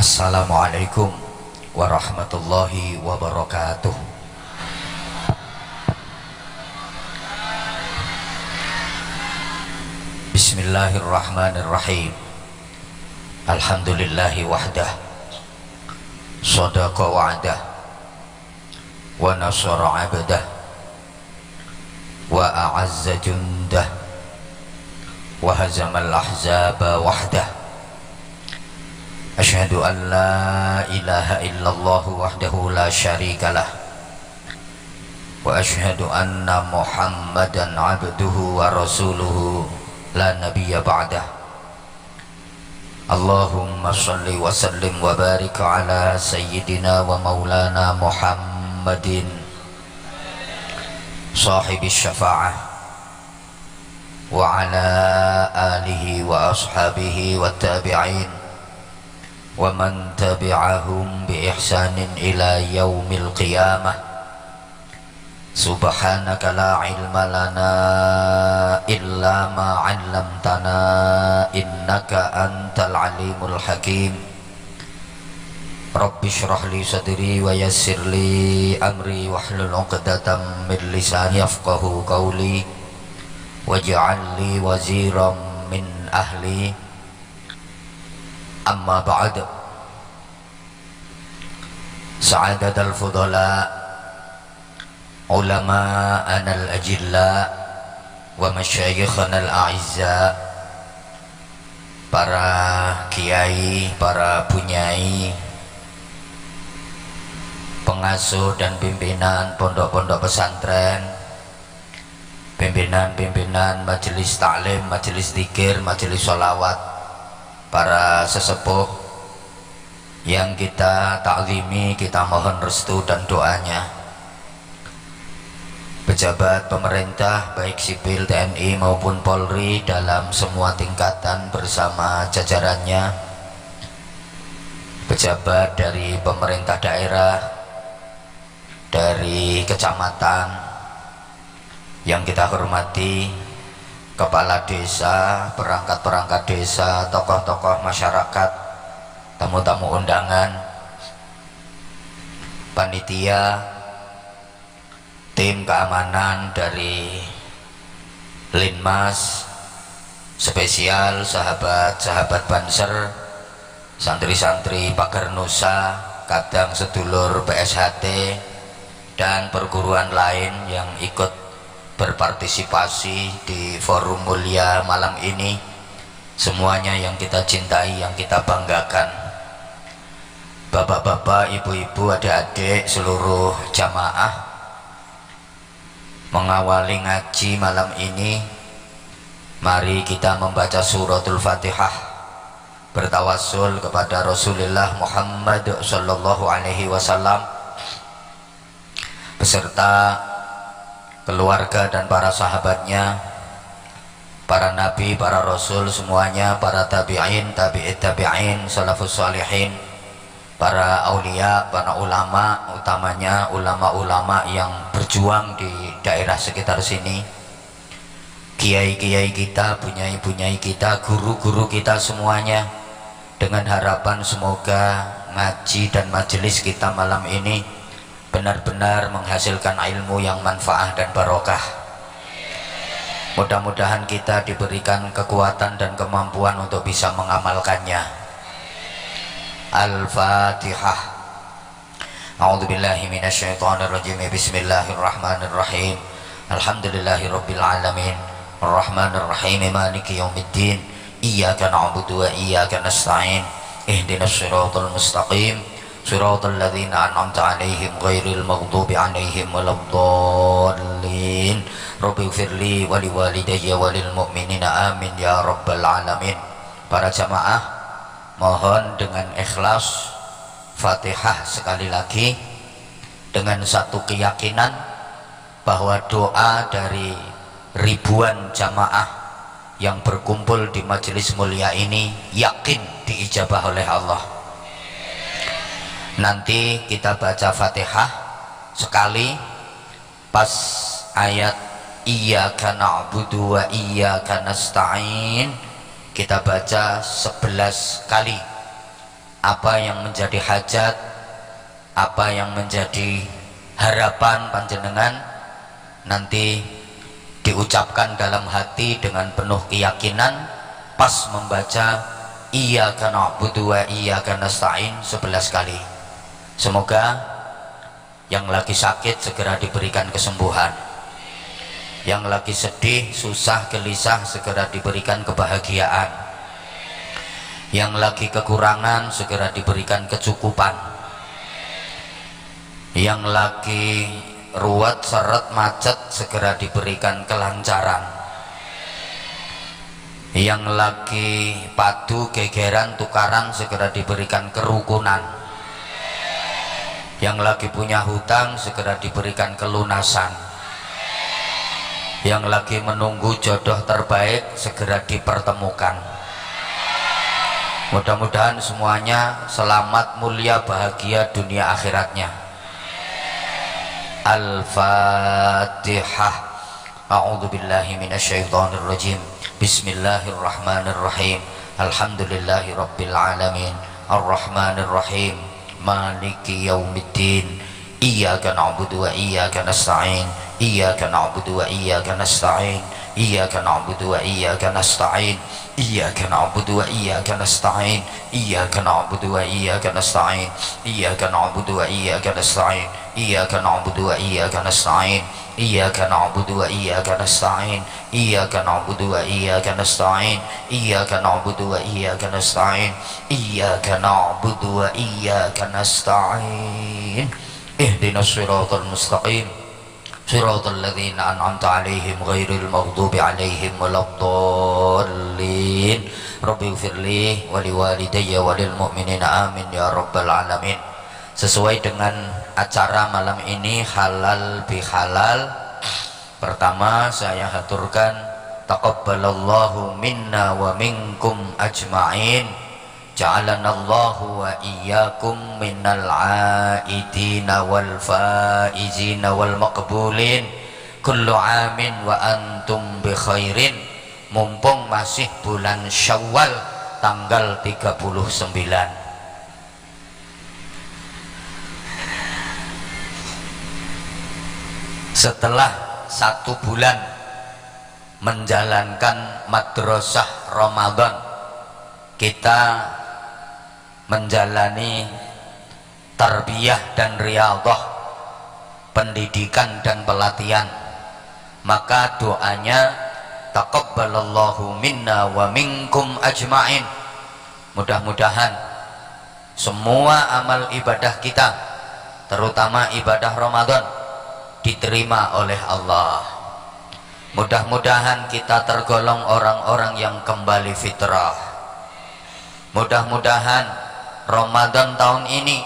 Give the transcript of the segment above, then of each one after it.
Assalamualaikum warahmatullahi wabarakatuh. Bismillahirrahmanirrahim. Alhamdulillahi wahdah, sadaqa wa'dah, wa nasara abdah, wa a'azza jundah, wa hazamal ahzaba wahdah. Asyhadu an la ilaha illallah wahdahu la syarikalah, wa asyhadu anna Muhammadan abduhu wa rasuluhu la nabiyya ba'dah. Allahumma salli wa sallim wa barik ala sayyidina wa maulana Muhammadin sahibi syafa'ah wa ala alihi wa ashabihi wa tabi'in wa man tabi'ahum bi ihsanin ila yaumil qiyamah. Subhanaka la ilma lana illa ma 'allamtana innaka antal alimul hakim. Rabbi shrah li sadri wa yassir li amri wahlul 'uqdatam min lisani yafqahu qawli waj'al li waziran min ahli. Amma ba'd. Sa'adatul fudala, ulama'ana al-ajilla, wa masyayikhana al-a'izza, para kiai, para bunyai, pengasuh dan pimpinan pondok-pondok pesantren, pimpinan-pimpinan majelis taklim, majelis zikir, majelis sholawat, para sesepuh yang kita taklimi, kita mohon restu dan doanya, pejabat pemerintah baik sipil TNI maupun Polri dalam semua tingkatan bersama jajarannya, pejabat dari pemerintah daerah, dari kecamatan yang kita hormati, kepala desa, perangkat-perangkat desa, tokoh-tokoh masyarakat, tamu-tamu undangan, panitia, tim keamanan dari Linmas, spesial sahabat-sahabat Banser, santri-santri Pagar Nusa, kadang sedulur PSHT, dan perguruan lain yang ikut berpartisipasi di forum mulia malam ini. Semuanya yang kita cintai, yang kita banggakan, bapak-bapak, ibu-ibu, adik-adik, seluruh jamaah, mengawali ngaji malam ini, mari kita membaca suratul Fatihah, bertawassul kepada Rasulullah Muhammad sallallahu alaihi wasallam beserta keluarga dan para sahabatnya, para nabi, para rasul semuanya, para tabi'in, tabi'it tabi'in, salafus salihin, para aulia, para ulama, utamanya ulama-ulama yang berjuang di daerah sekitar sini, kiai-kiai kita, bunyai-bunyai kita, guru-guru kita semuanya, dengan harapan semoga ngaji dan majelis kita malam ini benar-benar menghasilkan ilmu yang manfaat dan barokah. Mudah-mudahan kita diberikan kekuatan dan kemampuan untuk bisa mengamalkannya. Al-Fatihah. A'udzubillahi minasyaitonirrajim. Bismillahirrahmanirrahim. Alhamdulillahirabbil alamin. Arrahmanirrahim. Maliki yaumiddin. Iyyaka na'budu wa iyyaka nasta'in. Ihdinas siratal mustaqim. Siratal ladzina an'amta 'alaihim ghairil maghdubi 'alaihim waladdallin. Rabbi firli wa liwalidayya wa lil mu'minina amin ya rabbal alamin. Para jamaah, mohon dengan ikhlas Fatihah sekali lagi, dengan satu keyakinan bahwa doa dari ribuan jamaah yang berkumpul di majelis mulia ini yakin diijabah oleh Allah. Nanti kita baca Fatihah sekali, pas ayat iyyaka na'budu wa iyyaka nasta'in kita baca 11 kali. apa yang menjadi hajat, apa yang menjadi harapan panjenengan nanti diucapkan dalam hati dengan penuh keyakinan pas membaca iyyaka na'budu wa iyyaka nasta'in 11 kali. Semoga yang lagi sakit segera diberikan kesembuhan, yang lagi sedih, susah, gelisah segera diberikan kebahagiaan, yang lagi kekurangan segera diberikan kecukupan, yang lagi ruwet, seret, macet segera diberikan kelancaran, yang lagi padu, gegeran, tukaran segera diberikan kerukunan, yang lagi punya hutang segera diberikan kelunasan, yang lagi menunggu jodoh terbaik segera dipertemukan. Mudah-mudahan semuanya selamat, mulia, bahagia dunia akhiratnya. Al-Fatihah. A'udzu billahi minasyaitonir rajim. Bismillahirrahmanirrahim. Alhamdulillahirabbil alamin. Arrahmanir rahim. Maliki yaumiddin. Iyyaka na'budu wa iyyaka nasta'in. Iyyaka na'budu wa iyyaka nasta'in. Iyyaka na'budu wa iyyaka nasta'in. Iyyaka na'budu wa iyyaka nasta'in. Iyyaka na'budu wa iyyaka nasta'in. Iyyaka na'budu wa iyyaka nasta'in. Iyyaka na'budu wa iyyaka nasta'in. Iyyaka na'budu wa iyyaka nasta'in. Iyyaka na'budu wa iyyaka nasta'in. Iyyaka na'budu wa iyyaka nasta'in. Iyyaka na'budu wa iyyaka nasta'in. Ihdinas siratal mustaqim. Siratal ladzina an'amta 'alaihim ghairil maghdubi 'alaihim waladdallin. Rabbi ighfirli wa liwalidayya wa lil mu'minina amin ya rabbal alamin. Sesuai dengan acara malam ini halal bihalal, pertama saya haturkan taqabbalallahu minna wa minkum ajma'in, ja'alanallahu wa iyyakum minal aidina wal faizina wal maqbulin, kullu amin wa antum bi khairin. Mumpung masih bulan Syawal tanggal 39, setelah 1 bulan menjalankan madrasah Ramadan, kita menjalani tarbiyah dan riyadhah, pendidikan dan pelatihan. Maka doanya taqabbalallahu minna wa minkum ajma'in. Mudah-mudahan semua amal ibadah kita, terutama ibadah Ramadan, diterima oleh Allah. Mudah-mudahan kita tergolong orang-orang yang kembali fitrah. Mudah-mudahan Ramadan tahun ini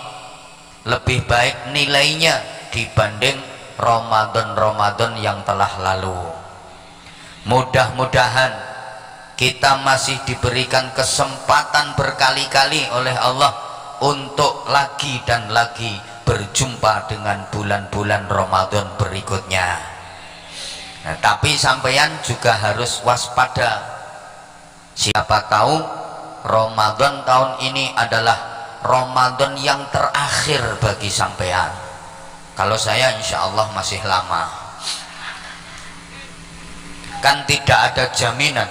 lebih baik nilainya dibanding Ramadan-Ramadan yang telah lalu. Mudah-mudahan kita masih diberikan kesempatan berkali-kali oleh Allah untuk lagi dan lagi berjumpa dengan bulan-bulan Ramadan berikutnya. Nah, tapi sampeyan juga harus waspada. Siapa tahu Ramadan tahun ini adalah Ramadan yang terakhir bagi sampeyan. Kalau saya insya Allah masih lama. Kan tidak ada jaminan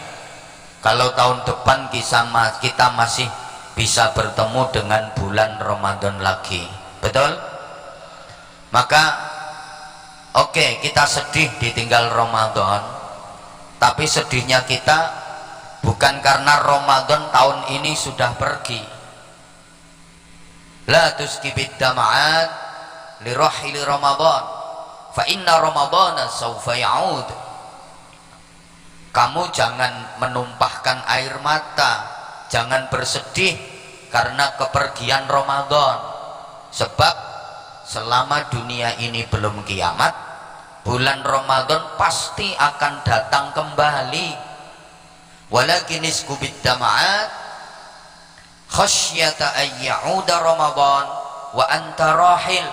kalau tahun depan kita masih bisa bertemu dengan bulan Ramadan lagi. Betul? Maka oke, kita sedih ditinggal Ramadan, tapi sedihnya kita bukan karena Ramadan tahun ini sudah pergi. La tuskibid dama'at li rahili Ramadan fa inna Ramadana sawfa ya'ud. Kamu jangan menumpahkan air mata, jangan bersedih karena kepergian Ramadan. Sebab selama dunia ini belum kiamat, bulan Ramadan pasti akan datang kembali. Walakin iskubid dama'at khasyata ayya'uda Ramadan wa anta rahil.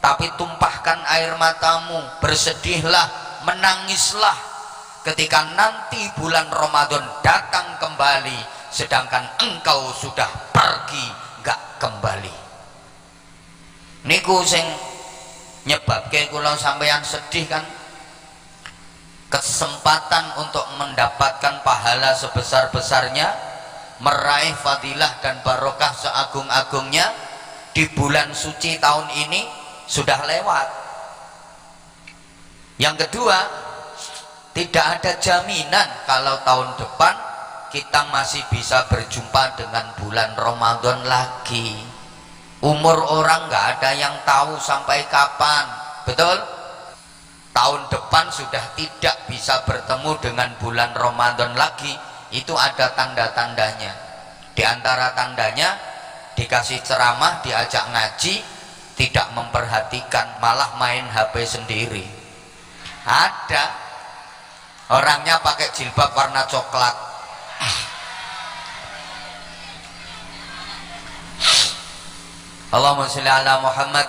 Tapi tumpahkan air matamu, bersedihlah, menangislah ketika nanti bulan Ramadan datang kembali sedangkan engkau sudah pergi kembali. Niku sing nyebabke kula sampeyan sedih kan, kesempatan untuk mendapatkan pahala sebesar-besarnya, meraih fadilah dan barokah seagung-agungnya di bulan suci tahun ini sudah lewat. Yang kedua, tidak ada jaminan kalau tahun depan kita masih bisa berjumpa dengan bulan Ramadan lagi. Umur orang nggak ada yang tahu sampai kapan, betul? Tahun depan sudah tidak bisa bertemu dengan bulan Ramadan lagi, itu ada tanda-tandanya. Di antara tandanya, dikasih ceramah, diajak ngaji, tidak memperhatikan, malah main HP sendiri. Ada orangnya pakai jilbab warna coklat, Allahumma sholli ala Muhammad.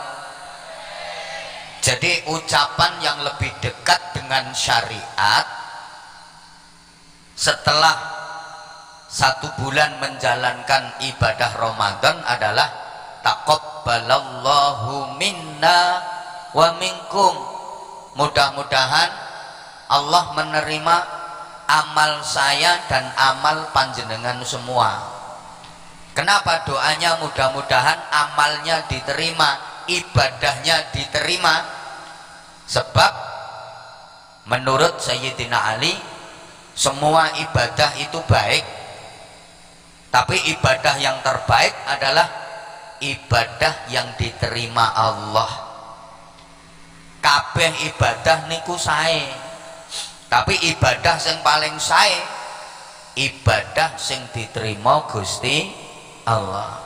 Jadi ucapan yang lebih dekat dengan syariat setelah 1 bulan menjalankan ibadah Ramadan adalah taqabbalallahu minna wa minkum. Mudah-mudahan Allah menerima amal saya dan amal panjenengan semua. Kenapa doanya mudah-mudahan amalnya diterima, ibadahnya diterima? Sebab menurut Sayyidina Ali, semua ibadah itu baik, tapi ibadah yang terbaik adalah ibadah yang diterima Allah. Kabeh ibadah niku sae, tapi ibadah yang paling sae ibadah sing diterima Gusti Allah.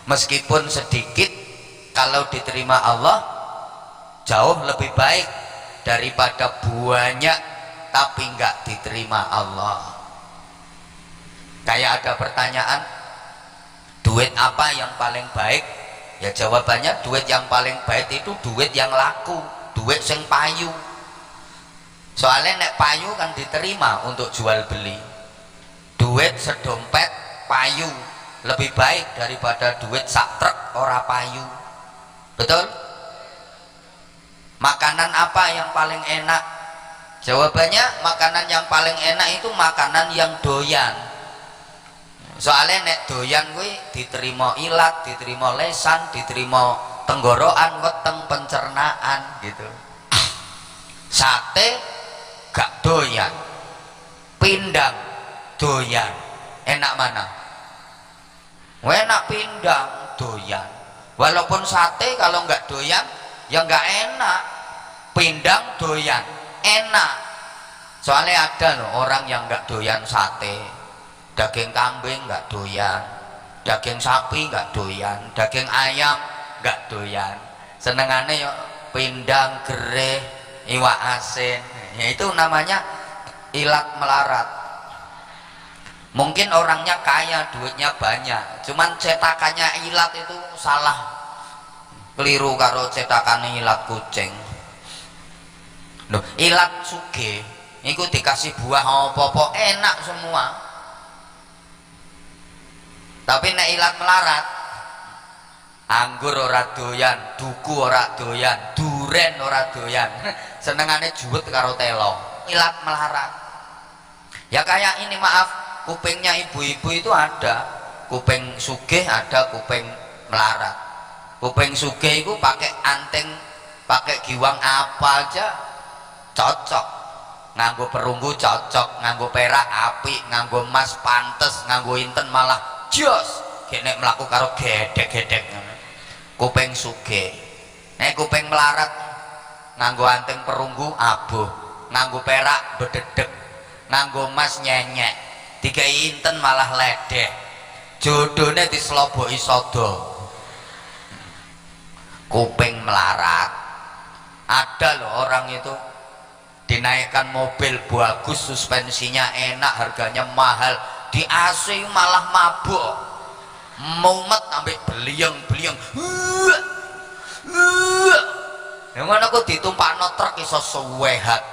Meskipun sedikit, kalau diterima Allah jauh lebih baik daripada banyak tapi nggak diterima Allah. Kayak ada pertanyaan, duit apa yang paling baik? Ya jawabannya, duit yang paling baik itu duit yang laku, duit sing payu. Soalnya nek payu kan diterima untuk jual beli. Duit sedompet payu lebih baik daripada duit sak truk ora payu. Betul? Makanan apa yang paling enak? Jawabannya, makanan yang paling enak itu makanan yang doyan. Soalnya nek doyan kuwi diterima ilat, diterima lesan, diterima tenggorokan, weteng pencernaan gitu. Sate gak doyan, pindang doyan. Enak mana? Enak pindang doyan. Walaupun sate kalau nggak doyan ya nggak enak. Pindang doyan enak. Soalnya ada loh orang yang nggak doyan sate, daging kambing nggak doyan, daging sapi nggak doyan, daging ayam nggak doyan. Senengannya ya pindang, gereh, iwak asin. Ya itu namanya ilat melarat. Mungkin orangnya kaya, duitnya banyak, cuman cetakannya ilat itu salah, keliru karo cetakannya ilat kucing. Loh, ilat sugih itu dikasih buah apa-apa enak semua. Tapi nek ilat melarat, anggur ora doyan, duku ora doyan, duren ora doyan. Senengane juwet karo telo. Ilat melarat. Ya kayak ini, maaf, kupingnya ibu-ibu itu ada kuping sugih, ada kuping melarat. Kuping sugih itu pakai anting, pakai giwang apa aja cocok, nganggo perunggu cocok, nganggo perak apik, nganggo emas pantes, nganggo inten malah jos, kene mlaku karo gedek-gedek. Kuping sugih. Nek kuping melarat nganggo anting perunggu abuh, nganggo perak bededek, nganggo emas nyenyek, dikai inten malah ledek. Jodone disloboki sodo. Kuping melarat. Ada loh orang itu dinaikkan mobil bagus, suspensinya enak, harganya mahal, di AC malah mabuk, mumet sampai beliang-beliang. Yang mana aku ditumpakno truk iso suwehat,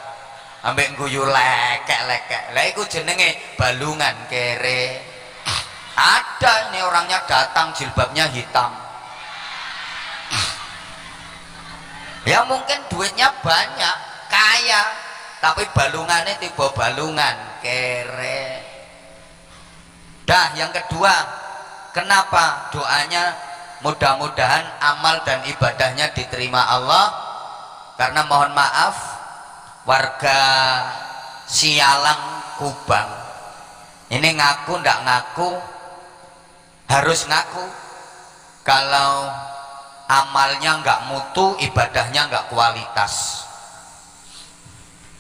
ambek guyu lekek-lekek. Lah iku jenenge balungan kere. Ada ini orangnya datang jilbabnya hitam. Ya mungkin duitnya banyak, kaya, tapi balungannya tiba balungan, kere. Dah yang kedua, kenapa doanya mudah-mudahan amal dan ibadahnya diterima Allah? Karena mohon maaf, warga Sialang Kubang ini ngaku ndak ngaku, harus ngaku kalau amalnya nggak mutu, ibadahnya nggak kualitas.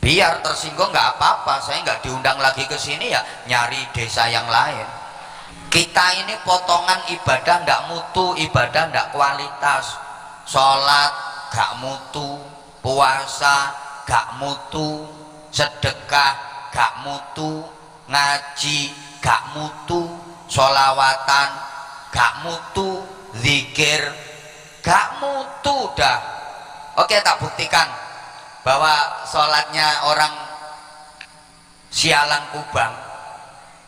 Biar tersinggung nggak apa-apa, saya nggak diundang lagi ke sini, ya nyari desa yang lain. Kita ini potongan ibadah nggak mutu, ibadah nggak kualitas. Sholat nggak mutu, puasa nggak mutu, sedekah nggak mutu, ngaji nggak mutu, sholawatan gak mutu, zikir gak mutu dah. Oke, tak buktikan bahwa sholatnya orang Sialang Kubang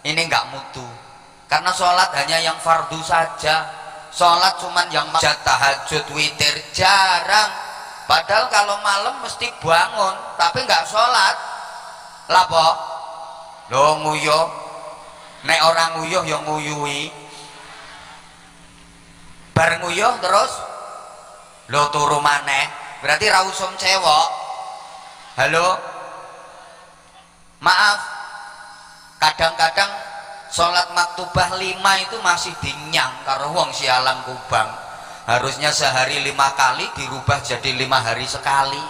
ini gak mutu, karena sholat hanya yang fardu saja. Sholat cuman yang tahajud, witir jarang, padahal kalau malam mesti bangun tapi gak sholat. Lapo lo nguyuh, nek orang nguyuh yang nguyuhi, bareng nguyuh terus lo turu maneh, berarti ra usum cewek. Halo, maaf, kadang-kadang sholat maktubah 5 itu masih dinyang karo wong Sialang Kubang. Harusnya sehari 5 kali dirubah jadi 5 hari sekali.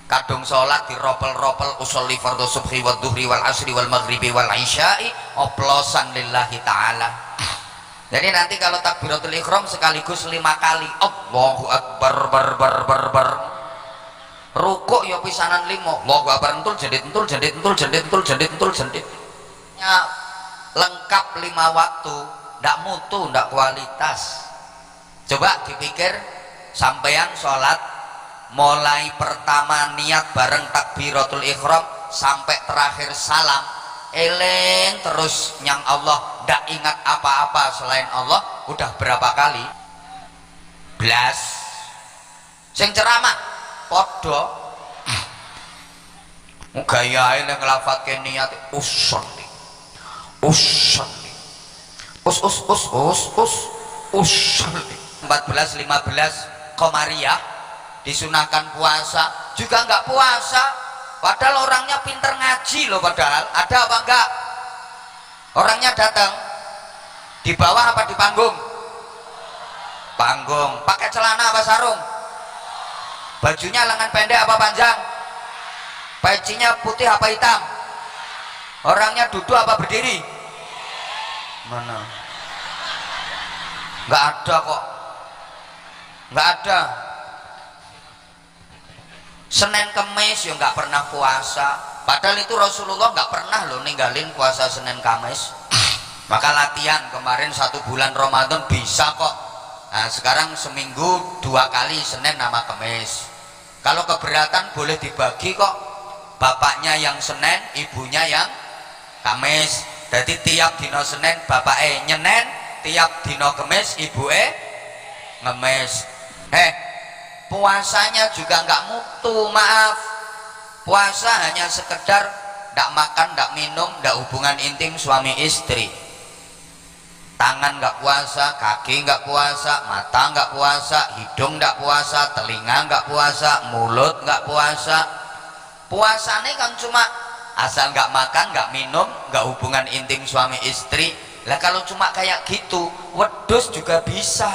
Kadung sholat diropel-ropel, usolli fardhu subhi wa dhuhri wal asri wal maghribi wal isya'i, oplosan lillahi ta'ala. Jadi nanti kalau takbiratul ihram sekaligus 5 kali, Allahu akbar bar bar bar bar. Rukuk ya pisanan 5, Allahu akbar entul jendit entul jendit entul jendit entul jendit entul jendit. Ya lengkap 5 waktu, ndak mutu, ndak kualitas. Coba dipikir, sampeyan sholat mulai pertama niat bareng takbiratul ihram sampai terakhir salam, eleng terus nyang Allah, ndak ingat apa-apa selain Allah, udah berapa kali? Blas. Sing ceramah podo gayae ning nglafatke niat usolli usolli usolli 14 15 Komariah disunahkan puasa juga nggak puasa, padahal orangnya pinter ngaji loh. Padahal ada apa enggak? Orangnya datang di bawah apa di panggung? Panggung. Pakai celana apa sarung? Bajunya lengan pendek apa panjang? Pecinya putih apa hitam? Orangnya duduk apa berdiri? Mana? Nggak ada kok, nggak ada. Senin Kemis ya nggak pernah puasa, padahal itu Rasulullah nggak pernah loh ninggalin puasa Senin Kamis. Maka latihan kemarin 1 bulan Ramadan bisa kok. Nah sekarang seminggu 2 kali Senin sama Kemis. Kalau keberatan boleh dibagi kok, bapaknya yang Senin, ibunya yang Kamis. Jadi tiap dino Senin bapaknya nyenen, tiap dino Kemis ibunya ngemis. Puasanya juga nggak mutu, maaf. Puasa hanya sekedar nggak makan, nggak minum, nggak hubungan intim suami istri. Tangan nggak puasa, kaki nggak puasa, mata nggak puasa, hidung nggak puasa, telinga nggak puasa, mulut nggak puasa. Puasanya kan cuma asal nggak makan, nggak minum, nggak hubungan intim suami istri. Lah kalau cuma kayak gitu, wedhus juga bisa.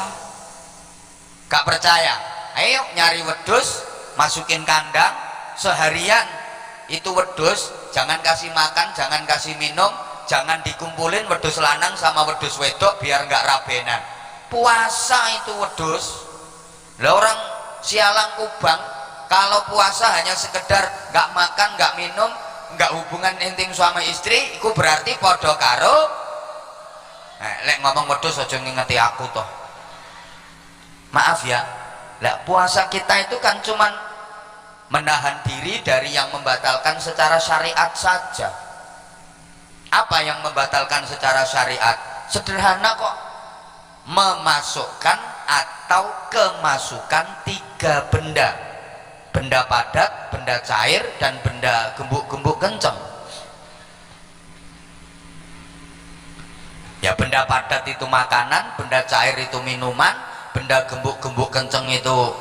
Gak percaya? Ayo nyari wedhus, masukin kandang seharian. Itu wedhus jangan kasih makan, jangan kasih minum, jangan dikumpulin wedhus lanang sama wedhus wedok biar nggak rabenan. Puasa itu wedhus. Lah orang Sialang Kubang kalau puasa hanya sekedar nggak makan, nggak minum, nggak hubungan intim suami istri, itu berarti podo karo. Lek ngomong wedhus aja ngingeti aku toh. Maaf ya, lah puasa kita itu kan cuman menahan diri dari yang membatalkan secara syariat saja. Apa yang membatalkan secara syariat? sederhana kok, memasukkan atau kemasukan 3 benda: benda padat, benda cair, dan benda gembuk-gembuk kenceng. Ya, benda padat itu makanan, benda cair itu minuman, benda gembuk-gembuk kenceng itu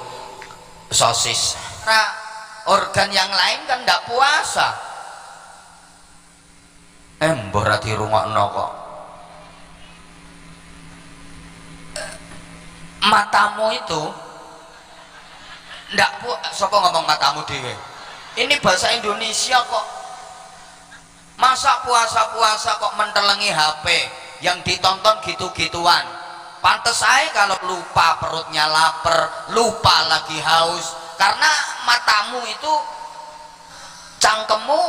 sosis. Nah, organ yang lain kan tidak puasa. Mbah ra dirungokno kok. Matamu itu ndak sapa ngomong matamu dhewe. Ini bahasa Indonesia kok. Masa puasa-puasa kok mentelengi HP, yang ditonton gitu-gituan. Pantes aja kalau lupa perutnya lapar, lupa lagi haus, karena matamu itu, cangkemmu,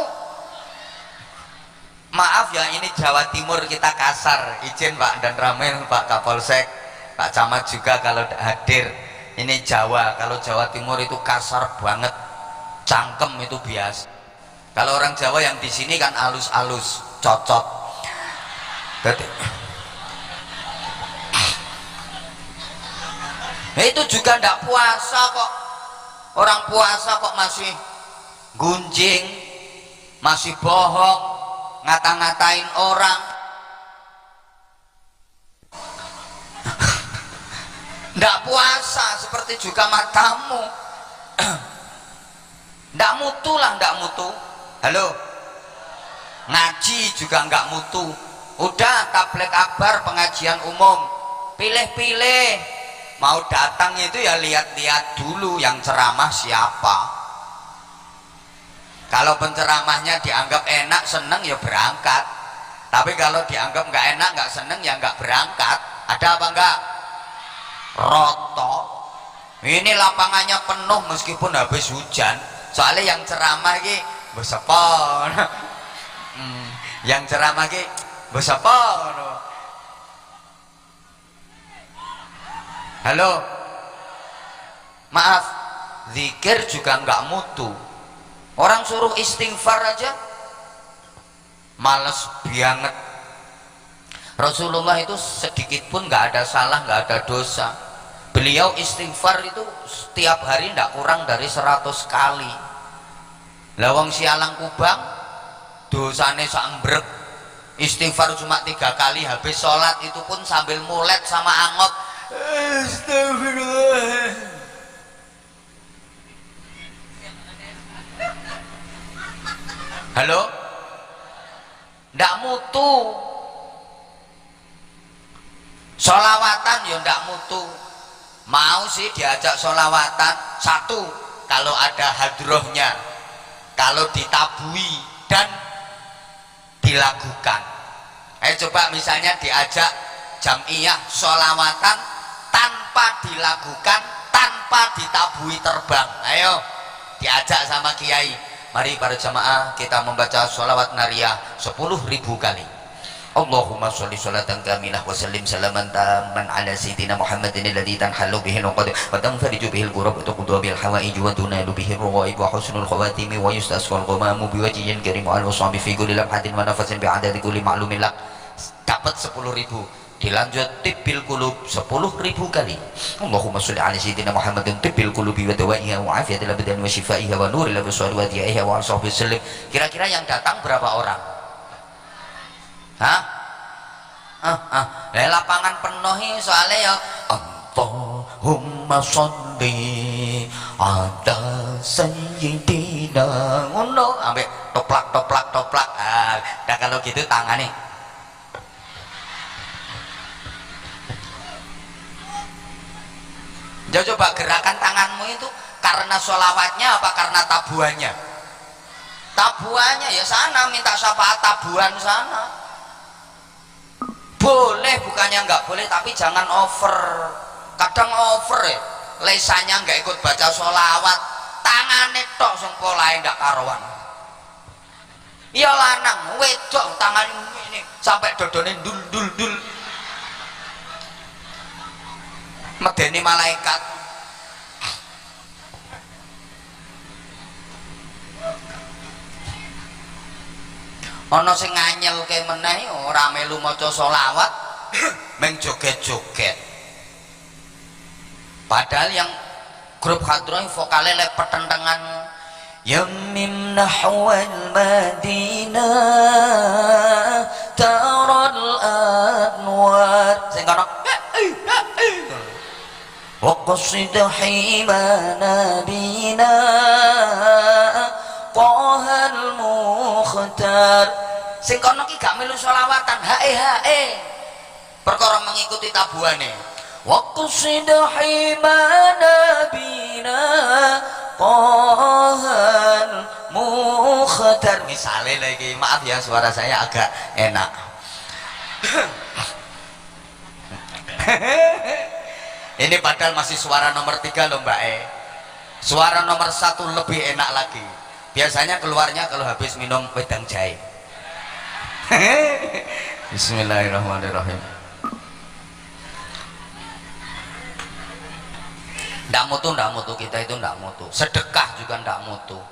maaf ya ini Jawa Timur kita kasar, izin Pak dan Ramil, Pak Kapolsek, Pak Camat juga kalau hadir. Ini Jawa, kalau Jawa Timur itu kasar banget, cangkem itu biasa. Kalau orang Jawa yang di sini kan alus-alus, cocot. Nah, itu juga ndak puasa kok. Orang puasa kok masih gunjing, masih bohong, ngata-ngatain orang. Ndak puasa, seperti juga matamu. Ndak mutu lah, ndak mutu. Halo, ngaji juga nggak mutu. Udah tabligh akbar, pengajian umum, pilih-pilih. Mau datang itu ya lihat-lihat dulu yang ceramah siapa. Kalau penceramahnya dianggap enak, seneng ya berangkat. Tapi kalau dianggap nggak enak, nggak seneng ya nggak berangkat. Ada apa enggak? Roto. Ini lapangannya penuh meskipun habis hujan. Soalnya yang ceramah ini besepon. Yang ceramah ini besepon. Halo, maaf, zikir juga nggak mutu. Orang suruh istighfar aja males banget. Rasulullah itu sedikit pun nggak ada salah, nggak ada dosa. Beliau istighfar itu setiap hari tidak kurang dari 100 kali. Lawang sialang kubang dosane sambrek, istighfar cuma 3 kali, habis sholat itu pun sambil mulet sama angop, astagfirullah. Halo, ndak mutu. Sholawatan ya ndak mutu. Mau sih diajak sholawatan, satu kalau ada hadrohnya, kalau ditabui dan dilakukan. Coba misalnya diajak jam'iyah sholawatan tanpa dilakukan, tanpa ditabui terbang. Ayo diajak sama kiai, mari para jamaah kita membaca sholawat nariyah 10.000 kali. Allahumma sholli sholatan kamilah wa sallim salaman tamman ala sayyidina Muhammadin alladhi tanhalu bihi al-uqad wa tanfariju bihi al-ghurab wa tuqdu bihi al-hawaij wa tunalu bihi ar-raghaib wa husnul khawatim wa yustasqal ghamamu bi wajhin karim wa al-wasami fi kulli lamhatin wa nafasin bi adadi kulli ma'lumin lak. Dapat 10.000. Dilanjut tibbil qulub 10.000 kali. Allahumma sholli ala sayyidina Muhammadin tibbil qulubi wa dawaiha wa afiyatil abdan wa shifaiha wa nuril absar wa diaiha wa sahbihi sallim. Kira-kira yang datang berapa orang? Hah? Lapangan penuh soalnya ya. Allahumma sholli ala sayyidina. Ngono ambek toplak. Nah kalau gitu tangannya. Coba gerakan tanganmu itu karena sholawatnya apa karena tabuannya? Tabuannya ya sana minta syafaat tabuan sana. Boleh, bukannya nggak boleh, tapi jangan over. Kadang over ya, lesannya nggak ikut baca sholawat, tangannya tok sing polahe nggak karuan. Iya lanang, wedok tangan ini sampai dodone dul. Medeni malaikat. Ana sing nganyelke meneh ora melu maca selawat, meng joget-joget. Padahal yang grup hadroh vokalnya lek pertentangan yamim nahwal madinah taral anwar sing kono wa qasid himana bina qahal mukhtar sing kono ki gak melu selawatan hae perkara mengikuti tabuhane wa qasid himana bina qahal mukhtar misalnya lagi, maaf ya suara saya agak enak. Ini padahal masih suara nomor 3 loh Mbak Suara nomor 1 lebih enak lagi. Biasanya keluarnya kalau habis minum wedang jahe. Bismillahirrahmanirrahim. Ndak mutu kita itu ndak mutu. Sedekah juga ndak mutu.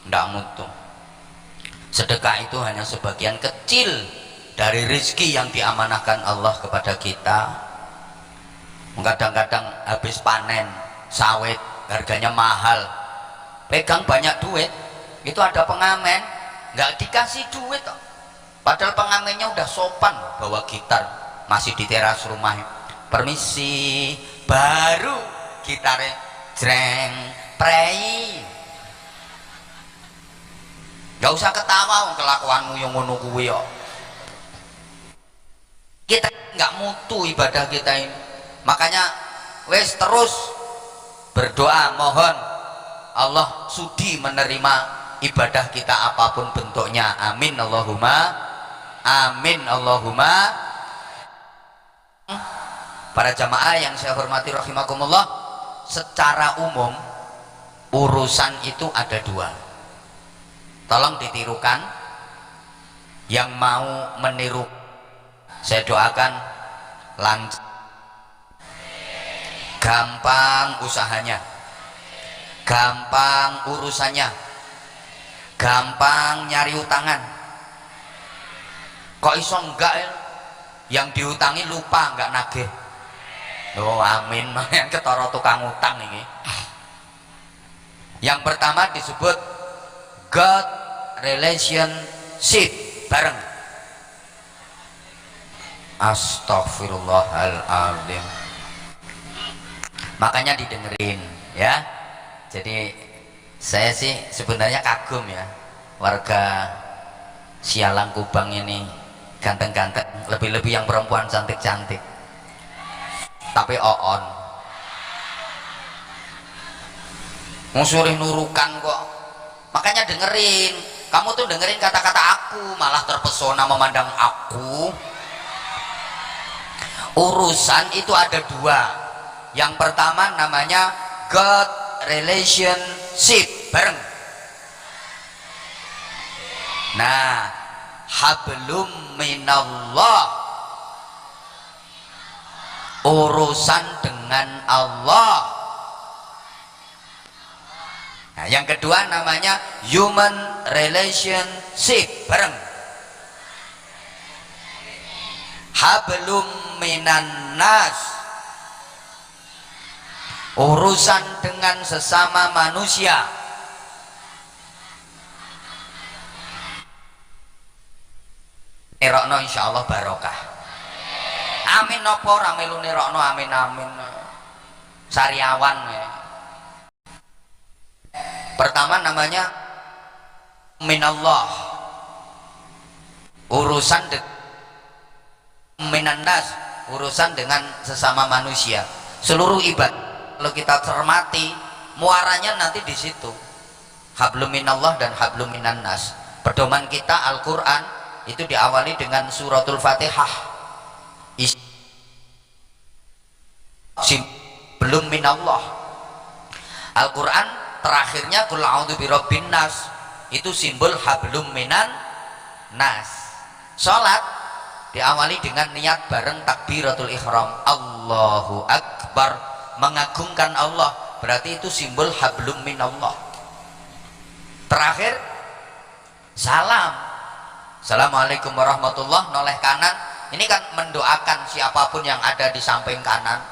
Ndak mutu. Sedekah itu hanya sebagian kecil dari rezeki yang diamanahkan Allah kepada kita. Kadang-kadang habis panen sawit harganya mahal, pegang banyak duit, itu ada pengamen nggak dikasih duit, padahal pengamennya udah sopan bawa gitar, masih di teras rumah, permisi, baru gitarnya jreng prei, nggak usah ketawa kelakuanmu yang ngono kuwi kok. Kita nggak mutu ibadah kita ini. Makanya wes terus berdoa mohon Allah sudi menerima ibadah kita apapun bentuknya. Amin Allahumma amin Allahumma. Para jamaah yang saya hormati rahimakumullah, secara umum urusan itu ada 2. Tolong ditirukan. Yang mau meniru saya doakan lancar, gampang usahanya, gampang urusannya, gampang nyari utangan. Kok iso enggak ya? Yang diutangi lupa enggak nagih. Oh amin, yang ketara tukang utang ini. Yang pertama disebut God relationship bareng. Astaghfirullahaladzim. Makanya didengerin ya. Jadi saya sih sebenarnya kagum ya, warga Sialang Kubang ini ganteng-ganteng, lebih-lebih yang perempuan cantik-cantik, tapi oon musuhin nurukan kok. Makanya dengerin, kamu tuh dengerin kata-kata aku malah terpesona memandang aku. Urusan itu ada 2. Yang pertama namanya God relationship bareng. Nah, hablum minallah, urusan dengan Allah. Nah, yang kedua namanya human relationship bareng. Hablum minan nas, urusan dengan sesama manusia. Nerokno insyaallah barokah. Amin nopo ora melu nerokno amin amin. Sariawan ya. Pertama namanya minallah, urusan minannas, urusan dengan sesama manusia. Seluruh ibadah kalau kita cermati muaranya nanti di situ. Hablum minallah dan hablum minannas. Pedoman kita Al-Qur'an itu diawali dengan suratul Fatihah. Belum minallah. Al-Qur'an terakhirnya qul a'udzu birabbin nas, itu simbol hablum minan nas. Salat diawali dengan niat bareng takbiratul ihram, Allahu akbar, mengagungkan Allah, berarti itu simbol hablum minallah. Terakhir salam, assalamualaikum warahmatullah, noleh kanan, ini kan mendoakan siapapun yang ada di samping kanan.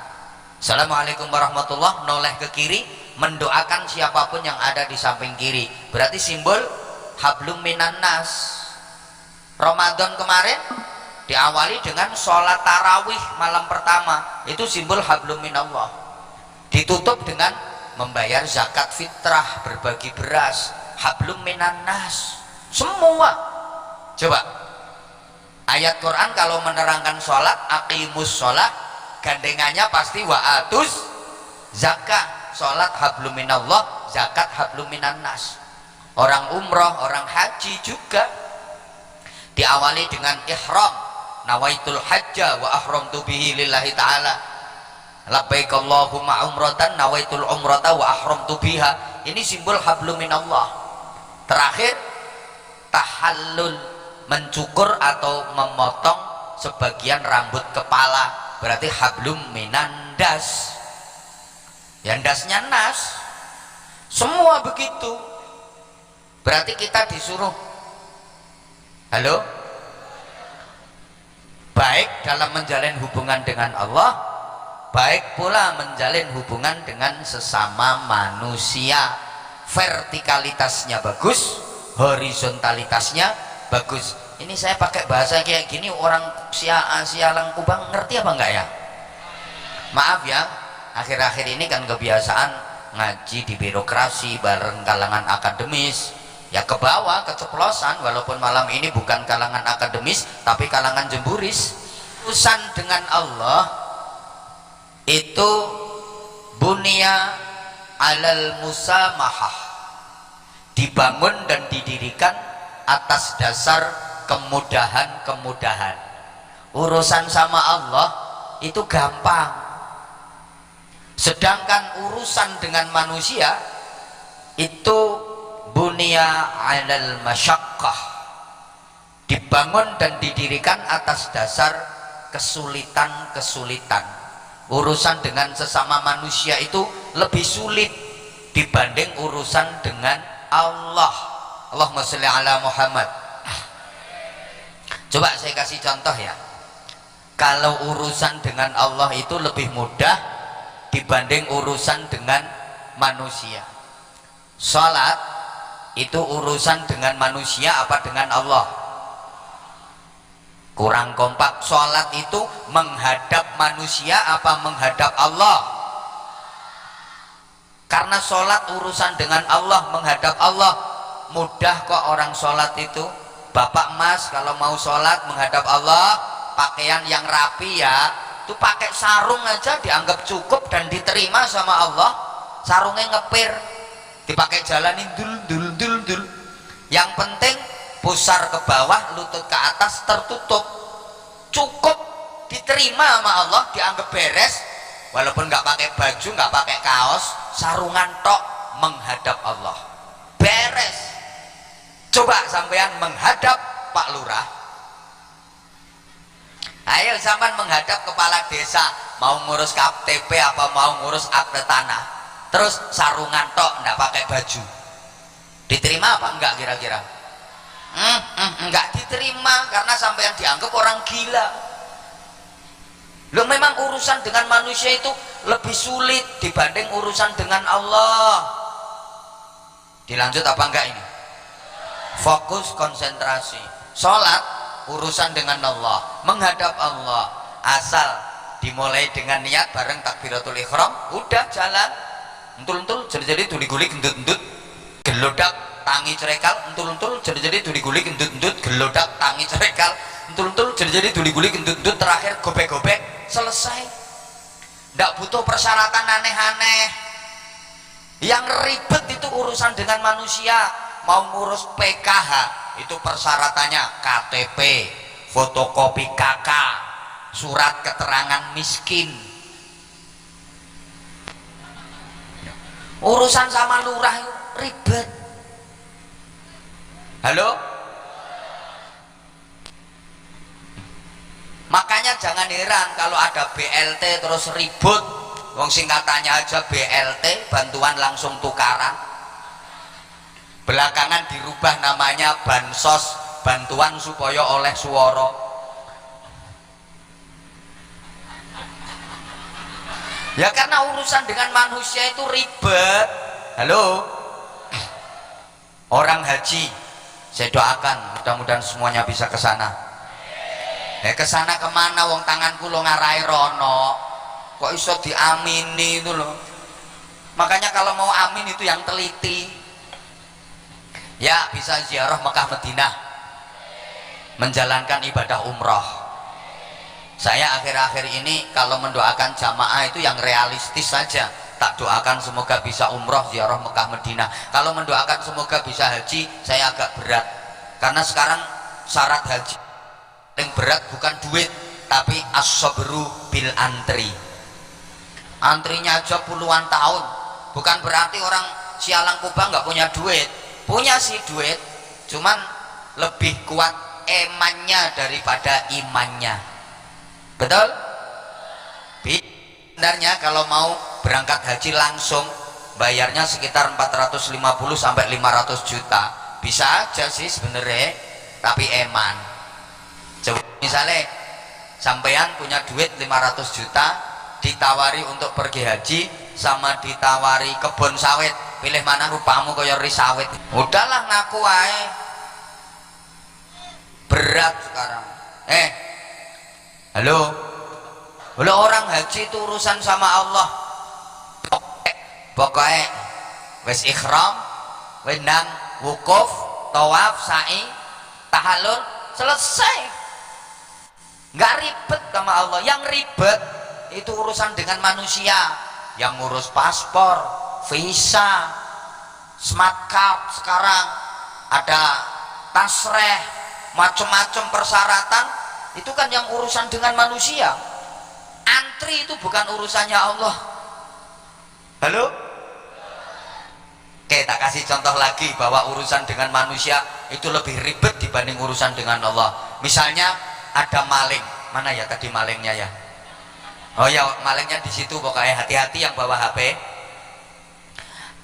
Assalamualaikum warahmatullah, noleh ke kiri, mendoakan siapapun yang ada di samping kiri. Berarti simbol hablum minan nas. Ramadan kemarin diawali dengan sholat tarawih malam pertama, itu simbol hablum minallah. Ditutup dengan membayar zakat fitrah, berbagi beras, hablum minan nas. Semua. Coba ayat Quran kalau menerangkan sholat, aqimus sholat, gandengannya pasti wa'atus zakat. Sholat hablum minallah, zakat hablum minan nas. Orang umroh, orang haji juga diawali dengan ihram, nawaitul hajja wa ahramtu bihi lillahi ta'ala, labbaik Allahumma umratan nawaitul umrata wa ahramtu biha. Ini simbol hablum minallah. Terakhir tahallul, mencukur atau memotong sebagian rambut kepala, berarti hablum minan das. Yang dasnya nas. Semua begitu. Berarti kita disuruh, halo, baik dalam menjalin hubungan dengan Allah, baik pula menjalin hubungan dengan sesama manusia. Vertikalitasnya bagus, horizontalitasnya bagus. Ini saya pakai bahasa kayak gini, orang sialang Kubang ngerti apa enggak ya? Maaf ya, akhir-akhir ini kan kebiasaan ngaji di birokrasi bareng kalangan akademis, ya ke bawah keceplosan, walaupun malam ini bukan kalangan akademis tapi kalangan jemburis. Urusan dengan Allah itu bunia alal musamahah, dibangun dan didirikan atas dasar kemudahan-kemudahan. Urusan sama Allah itu gampang, sedangkan urusan dengan manusia itu bunia alal masyaqqah, dibangun dan didirikan atas dasar kesulitan-kesulitan. Urusan dengan sesama manusia itu lebih sulit dibanding urusan dengan Allah. Allahumma sholli ala Muhammad. Coba saya kasih contoh ya. Kalau urusan dengan Allah itu lebih mudah dibanding urusan dengan manusia. Salat itu urusan dengan manusia apa dengan Allah? Kurang kompak. Salat itu menghadap manusia apa menghadap Allah? Karena salat urusan dengan Allah, menghadap Allah. Mudah kok orang salat itu. Bapak Mas kalau mau salat menghadap Allah, pakaian yang rapi ya, itu pakai sarung aja dianggap cukup dan diterima sama Allah. Sarungnya ngepir, dipakai jalanin dul. Yang penting pusar ke bawah, lutut ke atas tertutup, cukup diterima sama Allah, dianggap beres. Walaupun nggak pakai baju, nggak pakai kaos, sarungan tok, menghadap Allah, beres. Coba sampean menghadap Pak Lurah, ayo sampean menghadap kepala desa, mau ngurus KTP apa mau ngurus akte tanah, terus sarungan tok, nggak pakai baju, diterima apa enggak kira-kira? Enggak diterima, karena sampean dianggap orang gila. Loh, memang urusan dengan manusia itu lebih sulit dibanding urusan dengan Allah. Dilanjut apa enggak ini? Fokus, konsentrasi. Sholat urusan dengan Allah, menghadap Allah. Asal dimulai dengan niat bareng takbiratul ihram, udah jalan. Entul-entul jadi tuli-gulik endut-endut, gelodak tangi cerekal, entul-entul jadi tuli-gulik endut-endut, gelodak tangi cerekal, entul-entul jadi tuli-gulik endut-endut, terakhir gobek-gobek, selesai. Nggak butuh persyaratan aneh-aneh. Yang ribet itu urusan dengan manusia. Mau ngurus PKH itu persyaratannya KTP, fotokopi KK, surat keterangan miskin. Urusan sama lurah itu ribet. Halo? Makanya jangan heran kalau ada BLT terus ribut. Wong singkatannya aja BLT, bantuan langsung tukaran. Belakangan dirubah namanya bansos, bantuan supaya oleh suara. Ya karena urusan dengan manusia itu ribet. Halo, orang haji, saya doakan mudah-mudahan semuanya bisa ke sana. Ke sana kemana? Wong tanganku lo ngarai rono, kok iso diamini itu loh. Makanya kalau mau amin itu yang teliti. Ya bisa ziarah Mekah Madinah, menjalankan ibadah umroh. Saya akhir-akhir ini kalau mendoakan jamaah itu yang realistis saja. Tak doakan semoga bisa umroh ziarah Mekah Madinah. Kalau mendoakan semoga bisa haji, saya agak berat. Karena sekarang syarat haji yang berat bukan duit, tapi as-sabru bil antri. Antrinya aja puluhan tahun. Bukan berarti orang Sialang Kubang nggak punya duit. Punya sih duit, cuman lebih kuat emannya daripada imannya. Betul? Sebenarnya kalau mau berangkat haji langsung bayarnya sekitar 450 sampai 500 juta. Bisa aja sih sebenarnya, tapi eman. Coba misalnya sampean punya duit 500 juta, ditawari untuk pergi haji sama ditawari kebun sawit, pilih mana? Rupamu kaya ri sawit. Udahlah ngaku ae. Berat sekarang. Halo. Halo, orang haji itu urusan sama Allah. Pokoknya wis ikhram, wendang, wukuf, tawaf, sa'i, tahallul, selesai. Nggak ribet sama Allah. Yang ribet itu urusan dengan manusia, yang ngurus paspor, visa, smart card, sekarang ada tasreh, macam-macam persyaratan. Itu kan yang urusan dengan manusia. Antri itu bukan urusannya Allah. Halo? Oke, tak kasih contoh lagi bahwa urusan dengan manusia itu lebih ribet dibanding urusan dengan Allah. Misalnya ada maling, mana ya tadi malingnya ya? Oh ya, malingnya di situ, pokoknya hati-hati yang bawa HP.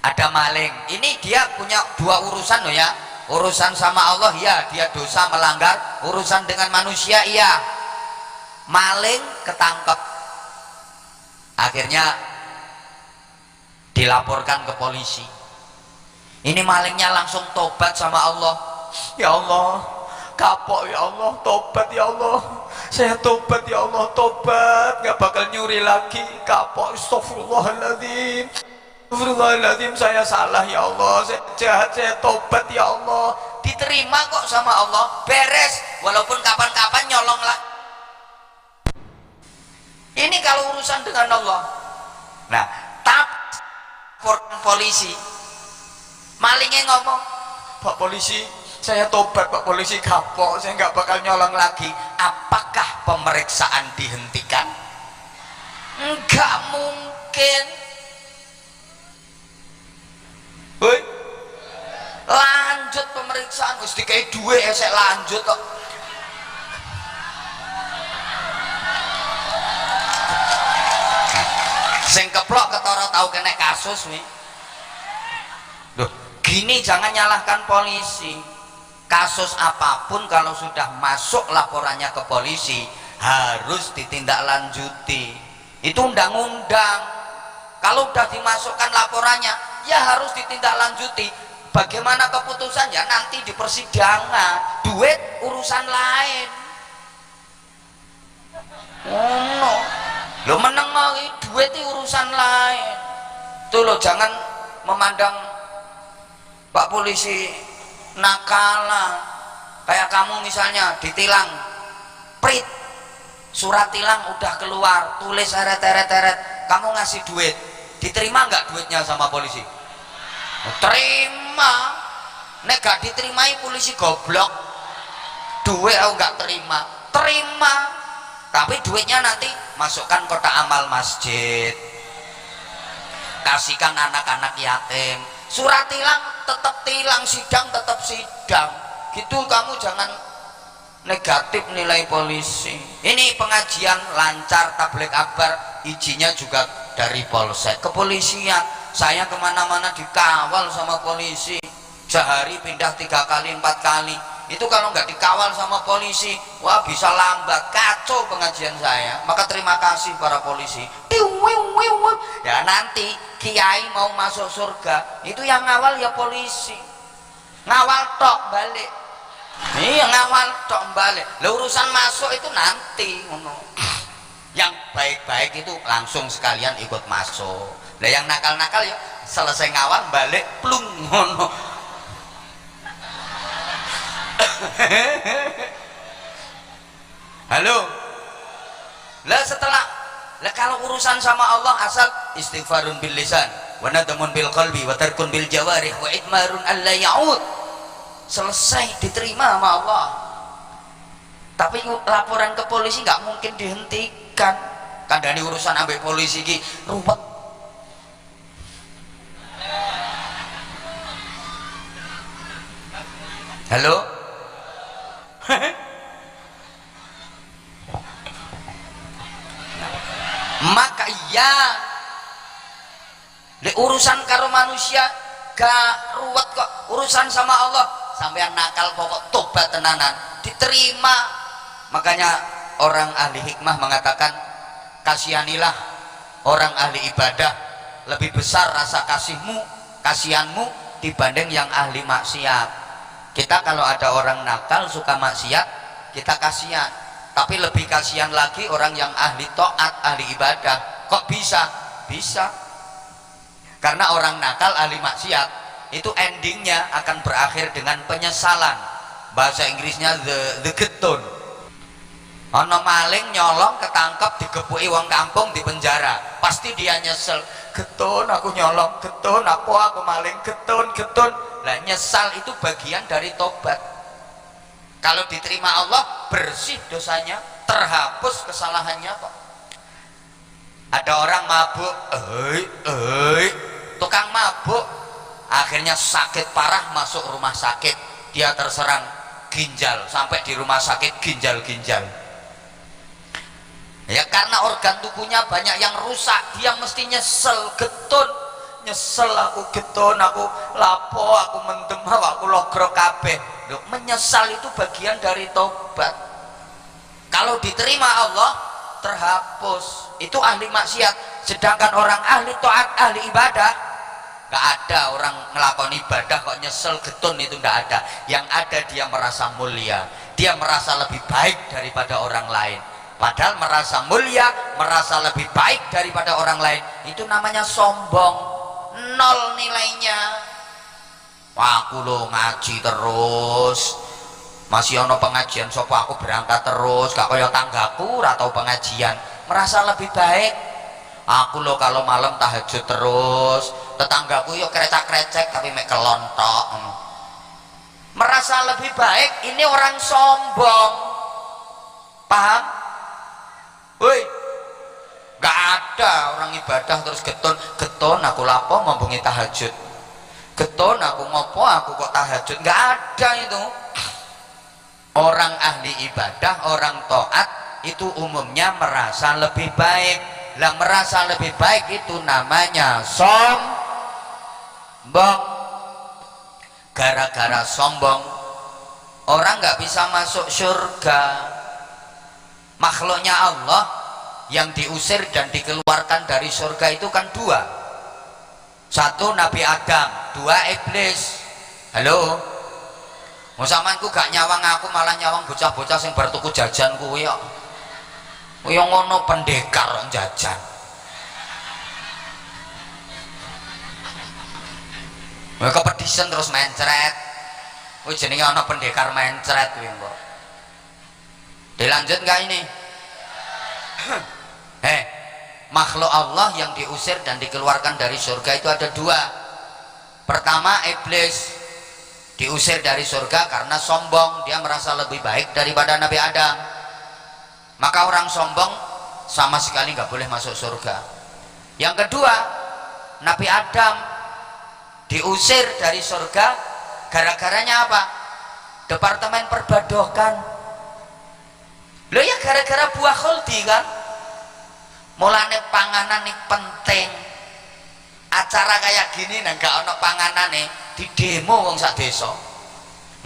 Ada maling, ini dia punya dua urusan loh ya. Urusan sama Allah ya, dia dosa melanggar. Urusan dengan manusia iya. Maling ketangkep, akhirnya dilaporkan ke polisi. Ini malingnya langsung tobat sama Allah. Ya Allah, kapok ya Allah, tobat ya Allah, saya tobat ya Allah, tobat, gak bakal nyuri lagi, kapok, astagfirullahaladzim, astagfirullahaladzim, saya salah ya Allah, saya jahat, saya tobat ya Allah. Diterima kok sama Allah, beres, walaupun kapan-kapan nyolong lah. Ini kalau urusan dengan Allah. Nah, polisi, malingnya ngomong, Pak polisi, saya tobat Pak polisi, kapok, saya nggak bakal nyolong lagi. Apakah pemeriksaan dihentikan? Enggak mungkin. Woi, lanjut pemeriksaan, mesti kayak duwe saya lanjut kok. Sing keplok ketara tahu kena kasus nih. Loh, gini jangan nyalahkan polisi. Kasus apapun kalau sudah masuk laporannya ke polisi harus ditindaklanjuti. Itu undang-undang. Kalau sudah dimasukkan laporannya ya harus ditindaklanjuti. Bagaimana keputusannya nanti di persidangan. Duit urusan lain. Oh no. Lo menang lagi, duit itu urusan lain. Tuh lo jangan memandang Pak polisi nakala. Kayak kamu misalnya ditilang, prit, surat tilang udah keluar, tulis teret-teret, kamu ngasih duit, diterima nggak duitnya sama polisi? Terima. Nek gak diterimai polisi goblok. Duit aku nggak terima, terima. Tapi duitnya nanti masukkan kotak amal masjid, kasihkan anak-anak yatim. Surat tilang tetap tilang, sidang tetap sidang. Gitu kamu jangan negatif nilai polisi. Ini pengajian lancar, tabligh akbar, izinnya juga dari polsek, kepolisian. Saya kemana-mana dikawal sama polisi, sehari pindah 3 kali 4 kali. Itu kalau nggak dikawal sama polisi, wah bisa lambat, kacau pengajian saya. Maka terima kasih para polisi. Ya nanti kiai mau masuk surga itu yang ngawal ya polisi, ngawal tok balik. Iya, ngawal tok balik. Lah urusan masuk itu nanti ngono. Yang baik-baik itu langsung sekalian ikut masuk. Lah yang nakal-nakal ya selesai ngawal balik plung ngono. Halo. Lah setelah kalau urusan sama Allah asal istighfarun bil lisan wa nadamun bil qalbi wa tarkun bil jawarih wa idmarun alla ya'ud. Selesai diterima sama Allah. Tapi laporan ke polisi nggak mungkin dihentikan. Kandani urusan ambek polisi ki ruwet. Halo. Maka iya di urusan karo manusia gak ruwet kok, urusan sama Allah sampean nakal pokok tobat tenanan diterima. Makanya orang ahli hikmah mengatakan kasihanilah orang ahli ibadah, lebih besar rasa kasihanmu dibanding yang ahli maksiat. Kita kalau ada orang nakal suka maksiat kita kasihan, tapi lebih kasihan lagi orang yang ahli taat, ahli ibadah. Kok bisa? Bisa karena orang nakal ahli maksiat itu endingnya akan berakhir dengan penyesalan. Bahasa Inggrisnya the getun. Ono maling nyolong ketangkep digepuki wong kampung di penjara, pasti dia nyesel. Getun aku nyolong, getun aku maling, getun. Lah nyesal itu bagian dari tobat. Kalau diterima Allah bersih dosanya, terhapus kesalahannya kok. Ada orang mabuk, tukang mabuk akhirnya sakit parah masuk rumah sakit, dia terserang ginjal, sampai di rumah sakit ginjal. Ya karena organ tubuhnya banyak yang rusak, dia mesti nyesel, getun. Nyesel aku getun, aku lapo, aku mendem, aku logro kabeh. Loh, menyesal itu bagian dari tobat. Kalau diterima Allah terhapus. Itu ahli maksiat. Sedangkan orang ahli taat, ahli ibadah, gak ada orang ngelakoni ibadah kok nyesel getun, itu gak ada. Yang ada dia merasa mulia, dia merasa lebih baik daripada orang lain. Padahal merasa mulia, merasa lebih baik daripada orang lain, itu namanya sombong, nol nilainya. Wah, aku lo ngaji terus, masih ono pengajian sopo aku berangkat terus, gak kaya tanggaku atau pengajian, merasa lebih baik. Aku lo kalau malam tahajud terus, tetanggaku yuk krecak-krecek tapi mek kelontok, merasa lebih baik. Ini orang sombong, paham? Woi, gak ada orang ibadah terus getun aku lapo membungi tahajud, getun aku ngopo aku kok tahajud, gak ada itu. Orang ahli ibadah, orang taat itu umumnya merasa lebih baik. Lah merasa lebih baik itu namanya sombong. Gara-gara sombong orang gak bisa masuk surga. Makhluknya Allah yang diusir dan dikeluarkan dari surga itu kan dua. Satu Nabi Adam, dua iblis. Halo, musamanku gak nyawang aku, malah nyawang bocah-bocah yang bertuku jajan kuwi kok. Kuwi ngono pendekar jajan. Kuwi kepedisen terus mencret. Kuwi jenenge ana pendekar mencret kuwi kok. Dilanjut nggak ini? Makhluk Allah yang diusir dan dikeluarkan dari surga itu ada dua. Pertama iblis, diusir dari surga karena sombong, dia merasa lebih baik daripada Nabi Adam. Maka orang sombong sama sekali nggak boleh masuk surga. Yang kedua, Nabi Adam diusir dari surga gara-garanya apa? Departemen perbadokan. Loh ya gara-gara buah khuldi kan. Mulane panganan nih penting. Acara kayak gini nah gak ono panganan nih, di demo wong sak desa.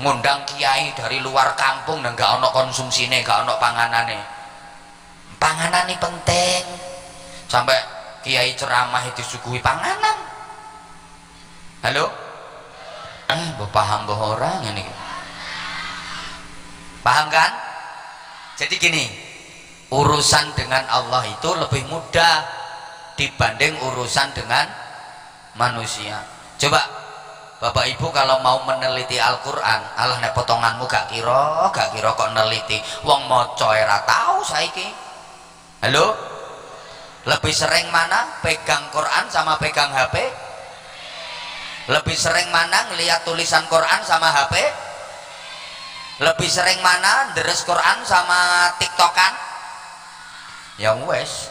Ngundang kiai dari luar kampung dan gak ono konsumsine, gak ono panganan nih. Panganan nih penting. Sampai kiai ceramah itu disuguhi panganan. Halo? Paham boh orang ini. Paham kan? Jadi gini, urusan dengan Allah itu lebih mudah dibanding urusan dengan manusia. Coba Bapak Ibu kalau mau meneliti Al-Quran, alah nek potonganmu gak kira kok neliti. Wong maca ora tahu saiki. Halo? Lebih sering mana pegang Quran sama pegang HP? Lebih sering mana ngelihat tulisan Quran sama HP? Lebih sering mana deres Quran sama TikTokan? Ya wes,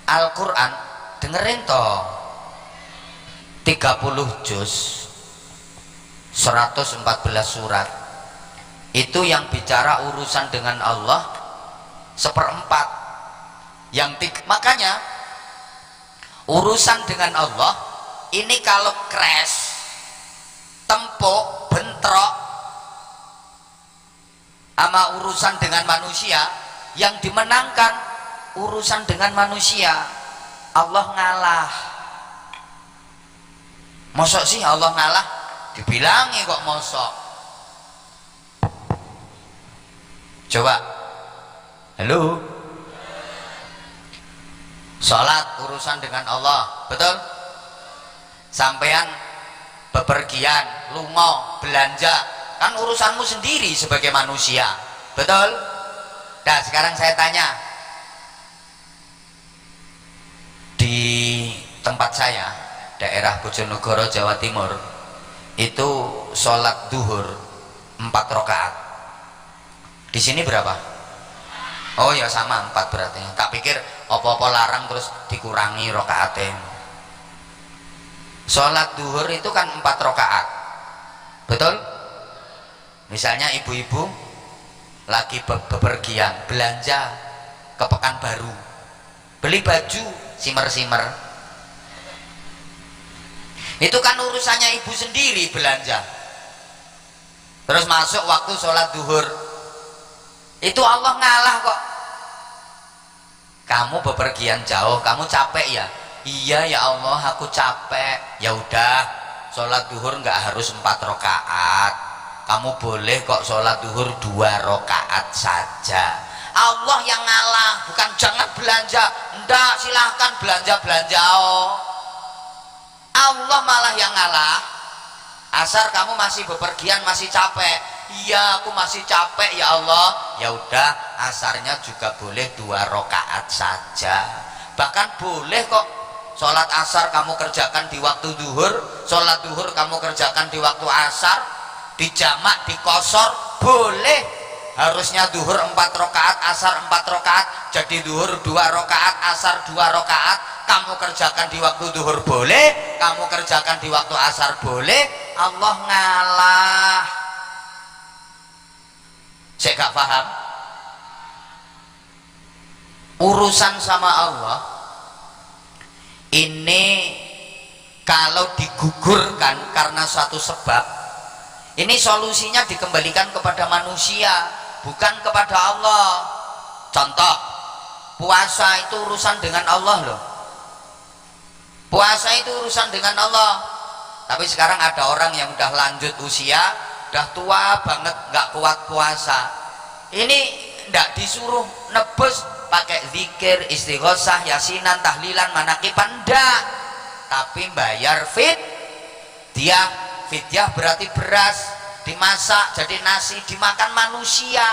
Al-Quran dengerin toh, 30 juz 114 surat itu yang bicara urusan dengan Allah 1/4. Makanya urusan dengan Allah ini kalau crash, tempuk, bentrok sama urusan dengan manusia, yang dimenangkan urusan dengan manusia. Allah ngalah. Mosok sih Allah ngalah? Dibilangi kok mosok. Coba. Halo. Salat urusan dengan Allah, betul? Sampean bepergian, lunga, belanja, kan urusanmu sendiri sebagai manusia, betul? Nah sekarang saya tanya, di tempat saya daerah Bojonegoro Jawa Timur itu sholat duhur 4 rakaat. Di sini berapa? Oh ya sama 4 berarti. Tak pikir apa-apa larang terus dikurangi rakaatnya. Sholat duhur itu kan 4 rakaat, betul? Misalnya ibu-ibu lagi bepergian belanja ke Pekanbaru, beli baju simer-simer, itu kan urusannya ibu sendiri belanja. Terus masuk waktu sholat duhur, itu Allah ngalah kok. Kamu bepergian jauh, kamu capek ya? Iya ya Allah, aku capek. Ya udah, sholat duhur nggak harus 4 rakaat. Kamu boleh kok sholat duhur 2 rakaat saja. Allah yang ngalah, bukan jangan belanja. Enggak, silahkan belanja-belanja. Oh. Allah malah yang ngalah. Asar kamu masih bepergian, masih capek. Iya, aku masih capek ya Allah. Ya udah, asarnya juga boleh 2 rakaat saja. Bahkan boleh kok sholat asar kamu kerjakan di waktu duhur, sholat duhur kamu kerjakan di waktu asar, dijamak, dikosor, boleh. Harusnya duhur 4 rakaat, asar 4 rakaat, jadi duhur 2 rakaat, asar 2 rakaat. Kamu kerjakan di waktu duhur boleh, kamu kerjakan di waktu asar boleh. Allah ngalah. Saya gak paham. Urusan sama Allah ini kalau digugurkan karena suatu sebab, ini solusinya dikembalikan kepada manusia, bukan kepada Allah. Contoh, puasa itu urusan dengan Allah loh. Puasa itu urusan dengan Allah. Tapi sekarang ada orang yang udah lanjut usia, udah tua banget, nggak kuat puasa. Ini nggak disuruh nebus pakai zikir, istighosah, yasinan, tahlilan, manakiban, ndak. Tapi bayar fidyah. Fidyah berarti beras dimasak jadi nasi, dimakan manusia.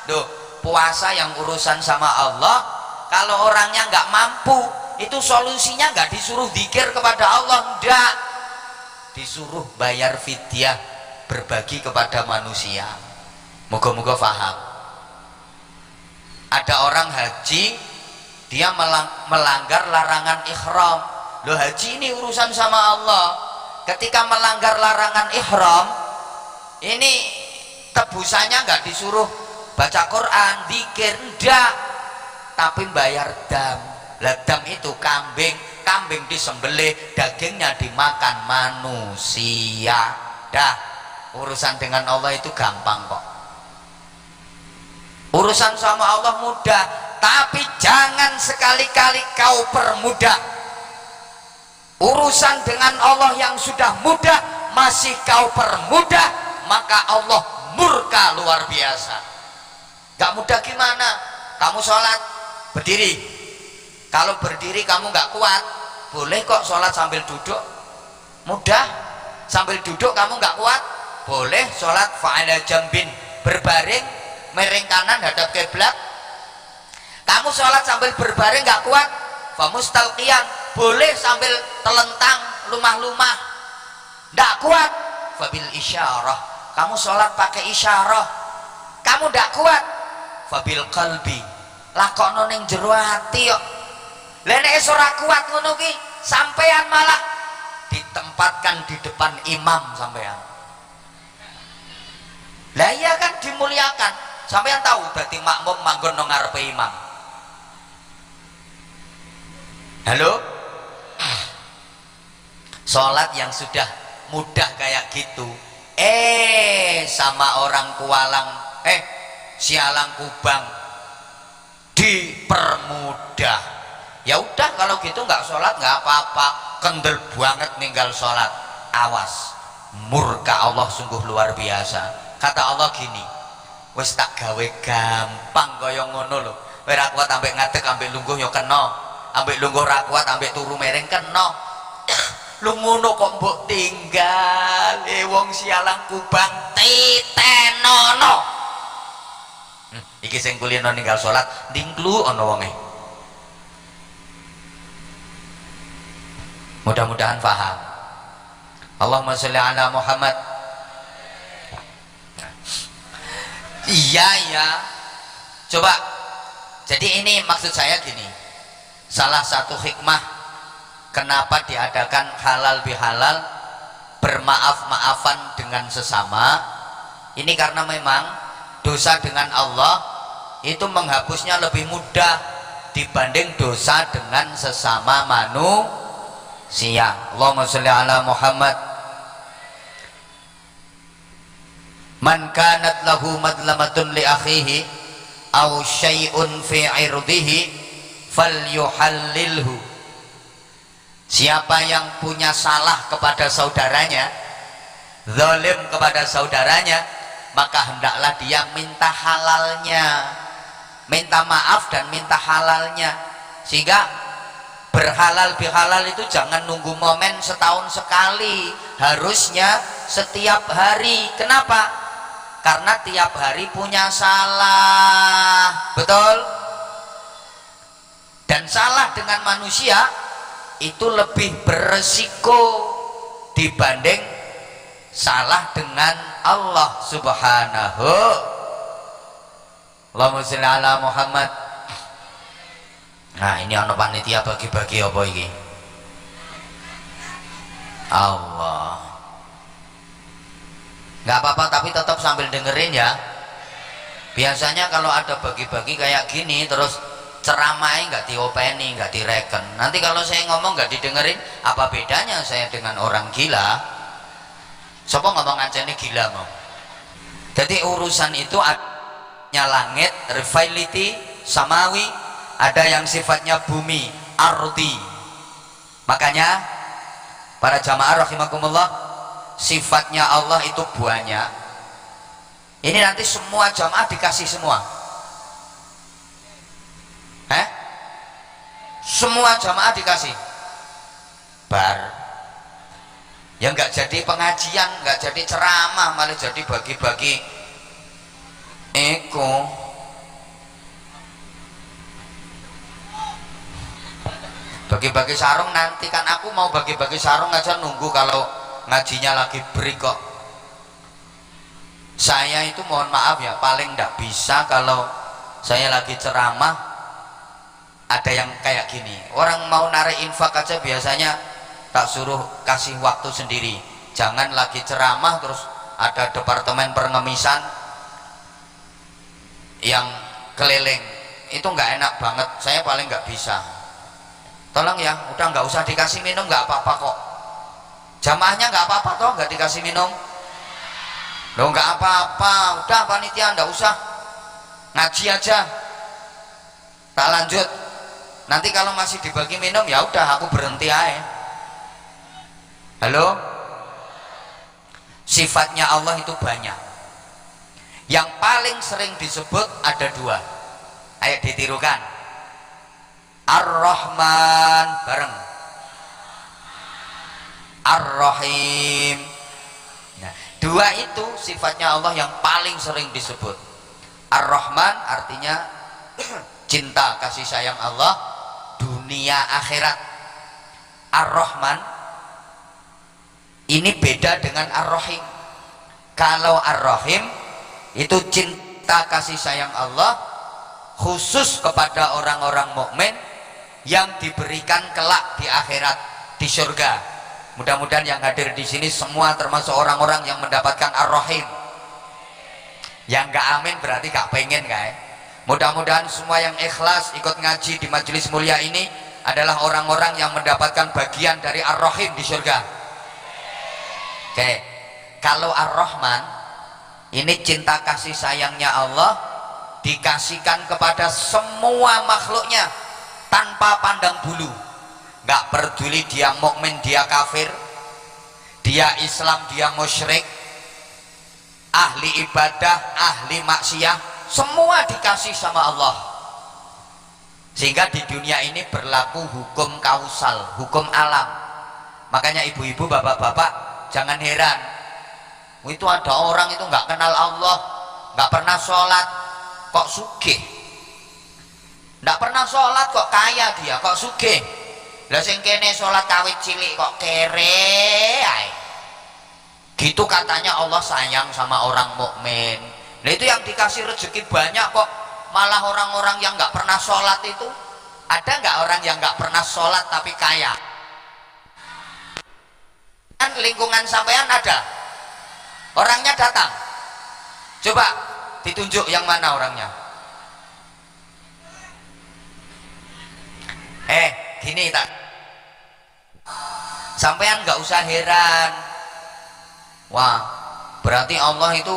Duh, puasa yang urusan sama Allah, kalau orangnya nggak mampu, itu solusinya nggak disuruh zikir kepada Allah, ndak. Disuruh bayar fidyah, berbagi kepada manusia. Moga-moga paham. Ada orang haji, dia melanggar larangan ihram. Loh, haji ini urusan sama Allah. Ketika melanggar larangan ihram, ini tebusannya nggak disuruh baca Quran, zikir, ndak, tapi bayar dam. Lah dam itu kambing, kambing disembelih, dagingnya dimakan manusia. Dah, urusan dengan Allah itu gampang kok. Urusan sama Allah mudah, Tapi jangan sekali-kali kau permudah urusan dengan Allah yang sudah mudah, masih kau permudah, maka Allah murka luar biasa. Gak mudah gimana? Kamu sholat berdiri, kalau berdiri kamu gak kuat, boleh kok sholat sambil duduk, mudah. Sambil duduk kamu gak kuat, boleh sholat fa'ala jambin, berbaring miring kanan hadap kiblat. Kamu sholat sambil berbaring gak kuat, famustalqiyan, boleh sambil telentang lumah-lumah. Gak kuat, fabil isyarah, kamu sholat pakai isyarah. Kamu gak kuat, fabil qalbi, lakono ning jero ati kok. Lah nek ora kuat ngono ki, sampean malah ditempatkan di depan imam sampean. Lah iya kan dimuliakan. Sampean tahu dadi makmum manggon nang ngarepe imam. Halo? Sholat yang sudah mudah kayak gitu, sama orang Kualang, Sialang Kubang dipermudah. Ya udah kalau gitu nggak sholat nggak apa-apa, kendel banget ninggal sholat. Awas, murka Allah sungguh luar biasa. Kata Allah gini, wis tak gawe gampang kaya ngono lho. Kowe ra kuat ambek ngadeg ambek lungguh ya kena, ambek lungguh ra kuat ambek turu mereng kena. Lu ngono kok mbok tinggal wong Sialang Kubang titenono. Iki sing kulino ninggal sholat dingklu ana wonge. Mudah-mudahan paham. Allahumma sholli ala Muhammad. Iya ya. Coba. Jadi ini maksud saya gini. Salah satu hikmah kenapa diadakan halal bihalal, bermaaf-maafan dengan sesama. Ini karena memang dosa dengan Allah itu menghapusnya lebih mudah dibanding dosa dengan sesama manusia. Allahumma sholli ala Muhammad. Man kanat lahu madlamatun li akhihi aw syai'un fi 'irdihi falyuhallilhu. Siapa yang punya salah kepada saudaranya, zalim kepada saudaranya, maka hendaklah dia minta halalnya, minta maaf dan minta halalnya. Sehingga berhalal bihalal itu jangan nunggu momen setahun sekali, harusnya setiap hari. Kenapa? Karena tiap hari punya salah, betul? Dan salah dengan manusia itu lebih beresiko dibanding salah dengan Allah subhanahu. Allahumma sholli ala Muhammad. Nah ini anak panitia bagi-bagi apa ini? Allah. Nggak apa-apa tapi tetap sambil dengerin ya. Biasanya kalau ada bagi-bagi kayak gini terus ceramahnya nggak diopeni, nggak direken. Nanti kalau saya ngomong nggak didengerin, apa bedanya saya dengan orang gila? Siapa ngomong aja ini gila mau? Jadi urusan itu adanya langit, reality, samawi, ada yang sifatnya bumi, ardi. Makanya para jamaah rahimakumullah, sifatnya Allah itu banyak. Ini nanti semua jamaah dikasih semua. Semua jamaah dikasih. Bar. Ya nggak jadi pengajian, nggak jadi ceramah, malah jadi bagi-bagi eko. Bagi-bagi sarung nanti, kan aku mau bagi-bagi sarung aja nunggu kalau ngajinya lagi break kok. Saya itu mohon maaf ya, paling nggak bisa kalau saya lagi ceramah ada yang kayak gini. Orang mau narik infak aja biasanya tak suruh kasih waktu sendiri. Jangan lagi ceramah terus ada departemen pengemisan yang keliling. Itu nggak enak banget, saya paling nggak bisa. Tolong ya, udah nggak usah dikasih minum, nggak apa-apa kok. Jamaahnya nggak apa-apa toh, nggak dikasih minum. Loh nggak apa-apa, udah panitia nggak usah, ngaji aja. Tak lanjut. Nanti kalau masih dibagi minum ya udah aku berhenti aja. Halo? Sifatnya Allah itu banyak. Yang paling sering disebut ada dua. Ayo ditirukan. Ar-Rahman bareng. Ar-Rahim. Nah, dua itu sifatnya Allah yang paling sering disebut. Ar-Rahman artinya cinta kasih sayang Allah dunia akhirat. Ar-Rahman ini beda dengan Ar-Rahim. Kalau Ar-Rahim itu cinta kasih sayang Allah khusus kepada orang-orang mukmin yang diberikan kelak di akhirat di surga. Mudah-mudahan yang hadir di sini semua termasuk orang-orang yang mendapatkan Ar-Rahim. Yang gak amin berarti gak pengen guys. Mudah-mudahan semua yang ikhlas ikut ngaji di majelis mulia ini adalah orang-orang yang mendapatkan bagian dari Ar-Rahim di surga. Oke. Kalau Ar-Rahman ini cinta kasih sayangnya Allah dikasihkan kepada semua makhluknya tanpa pandang bulu. Gak peduli dia mukmin, dia kafir, dia Islam, dia musyrik, ahli ibadah, ahli maksiat, semua dikasih sama Allah. Sehingga di dunia ini berlaku hukum kausal, hukum alam. Makanya ibu-ibu, bapak-bapak jangan heran, itu ada orang itu nggak kenal Allah, nggak pernah sholat kok sugih, nggak pernah sholat kok kaya dia, kok sugih. Lah sing kene sholat kawit cilik kok kere ae. Gitu katanya Allah sayang sama orang mukmin. Nah itu yang dikasih rezeki banyak kok malah orang-orang yang nggak pernah sholat itu. Ada nggak orang yang nggak pernah sholat tapi kaya? Kan lingkungan sampean ada orangnya datang, coba ditunjuk yang mana orangnya. Gini tak, sampean nggak usah heran. Wah, berarti Allah itu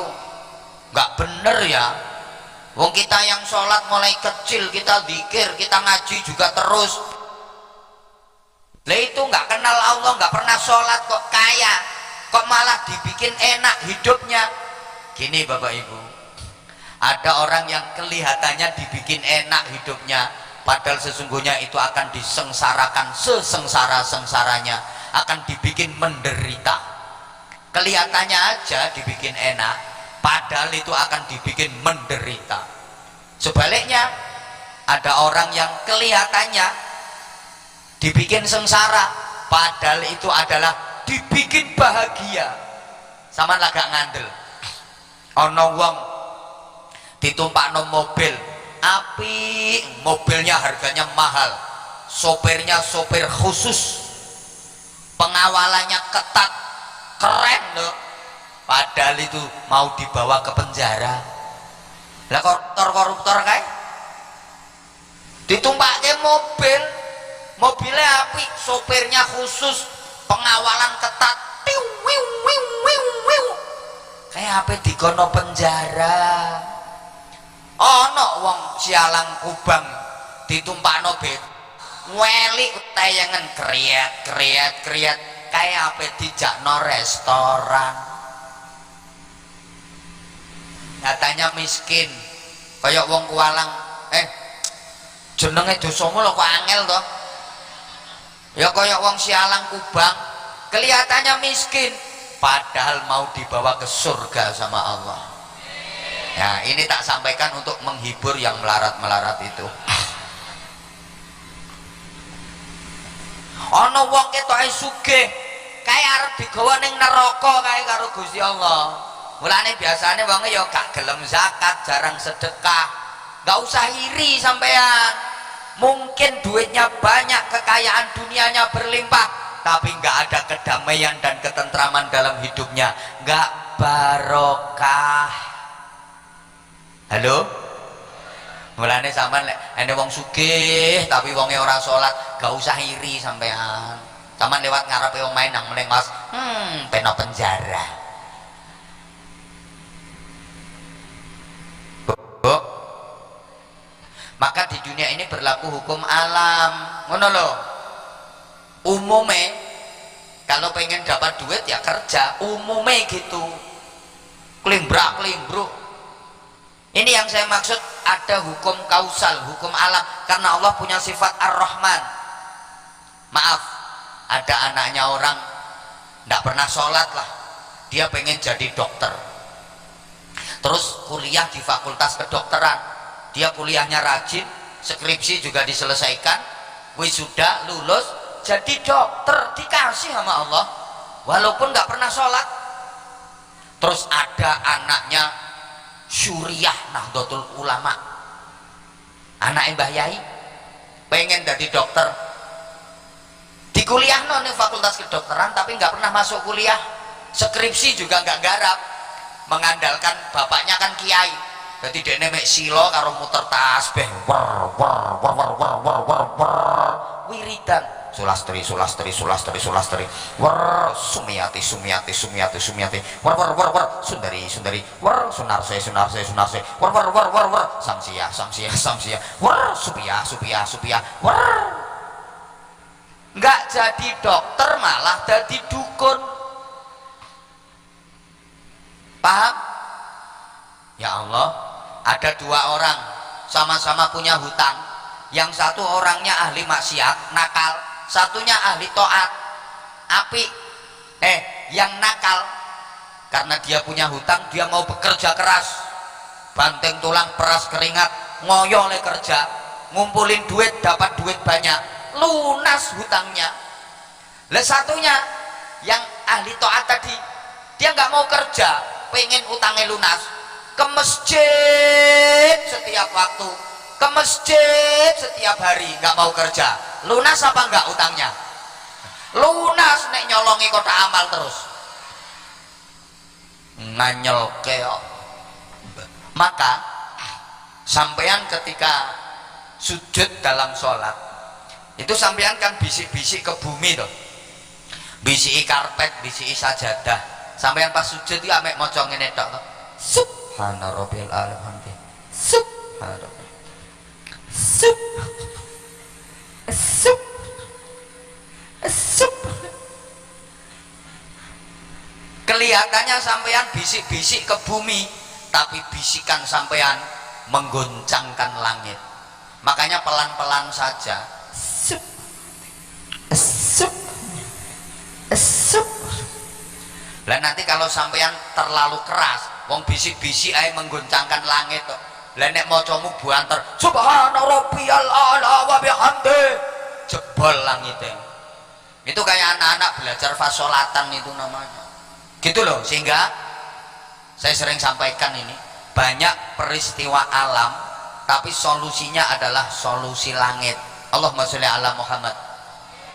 nggak bener ya. Wong kita yang sholat mulai kecil, kita zikir, kita ngaji juga terus. Lah itu nggak kenal Allah, nggak pernah sholat kok kaya, kok malah dibikin enak hidupnya. Gini Bapak Ibu, ada orang yang kelihatannya dibikin enak hidupnya, padahal sesungguhnya itu akan disengsarakan sesengsara-sengsaranya, akan dibikin menderita. Kelihatannya aja dibikin enak, padahal itu akan dibikin menderita. Sebaliknya, ada orang yang kelihatannya dibikin sengsara, padahal itu adalah dibikin bahagia. Sama lagak ngandel, ono wong ditumpakno mobil api, mobilnya harganya mahal, sopirnya sopir khusus, pengawalannya ketat, keren loh, padahal itu mau dibawa ke penjara. Lah koruptor kayak ditumpaknya mobil, mobilnya api, sopirnya khusus, pengawalan ketat, kayak apa dikono penjara. Ono wong sialang kubang ditumpakno bet weli tayangan kriat kayak apa dijakno restoran. Nyatanya miskin kayak wong kualang, jenenge dosamu lho kok angel toh. Ya kayak wong sialang kubang kelihatannya miskin padahal mau dibawa ke surga sama Allah. Ya ini tak sampaikan untuk menghibur yang melarat-melarat itu. Ana wong ketoke sugih kae arep digawa ning neraka kae karo Gusti Allah. Mulane biasane wong ya gak gelem zakat, jarang sedekah. Gak usah iri sampean. Mungkin duitnya banyak, kekayaan dunianya berlimpah, tapi gak ada kedamaian dan ketentraman dalam hidupnya, gak barokah. Halo? Mulane sampean lek ene wong sugih tapi wonge ora salat, gak usah iri sampean. Sampean lewat ngarepe omahe nang meneng Mas, peno penjara. Bu, Maka di dunia ini berlaku hukum alam, ngono lho. Umume kalau pengen dapat duit ya kerja, umume gitu. Klimbrak klimbruk. Ini yang saya maksud, ada hukum kausal, hukum alam, karena Allah punya sifat Ar-Rahman. Maaf, ada anaknya orang tidak pernah sholat lah, dia pengen jadi dokter, terus kuliah di fakultas kedokteran, dia kuliahnya rajin, skripsi juga diselesaikan, wisuda lulus, jadi dokter, dikasih sama Allah walaupun nggak pernah sholat. Terus ada anaknya Syuriah Nahdlatul Ulama, anak Mbah Yai pengen jadi dokter, di kuliah nih fakultas kedokteran tapi nggak pernah masuk kuliah, skripsi juga nggak garap, mengandalkan bapaknya kan kiai, jadi dia mek silo karo muter tasbih wiridan sulastri sulastri sulastri sulastri war sumiyati sumiyati sumiyati sumiyati war war war war sundari sundari war sunarse sunarse sunarse war war war war war samsia samsia samsia war supia supia supia war. Nggak jadi dokter malah jadi dukun. Paham? Ya Allah, ada dua orang sama-sama punya hutang, yang satu orangnya ahli maksiat nakal, satunya ahli toat api. Yang nakal karena dia punya hutang, dia mau bekerja keras, banting tulang peras keringat, ngoyo le kerja, ngumpulin duit, dapat duit banyak, lunas hutangnya. Lah satunya yang ahli toat tadi, dia nggak mau kerja, pengen utangnya lunas, ke masjid setiap waktu, ke masjid setiap hari, nggak mau kerja. Lunas apa enggak utangnya? Lunas, nek nyolongi kotak amal terus nganyel keok. Maka sampean ketika sujud dalam sholat itu sampean kan bisik-bisik ke bumi tuh, bisiki karpet, bisiki sajadah. Sampean pas sujud itu amek maca ngene tok to, subhana rabbil alamin, subhana rabbil sub sub sub. Kelihatannya sampean bisik-bisik ke bumi, tapi bisikan sampean menggoncangkan langit. Makanya pelan-pelan saja, sup sup sup. Lah nanti kalau sampean terlalu keras, wong bisik-bisik ae menggoncangkan langit kok. Lah nek macamu buanter, subhana rabbiyal a'la wa bihamdi, jebol langitnya. Itu kayak anak-anak belajar fasolatan itu namanya. Gitu loh, sehingga saya sering sampaikan ini, banyak peristiwa alam tapi solusinya adalah solusi langit. Allahumma sholli ala Muhammad.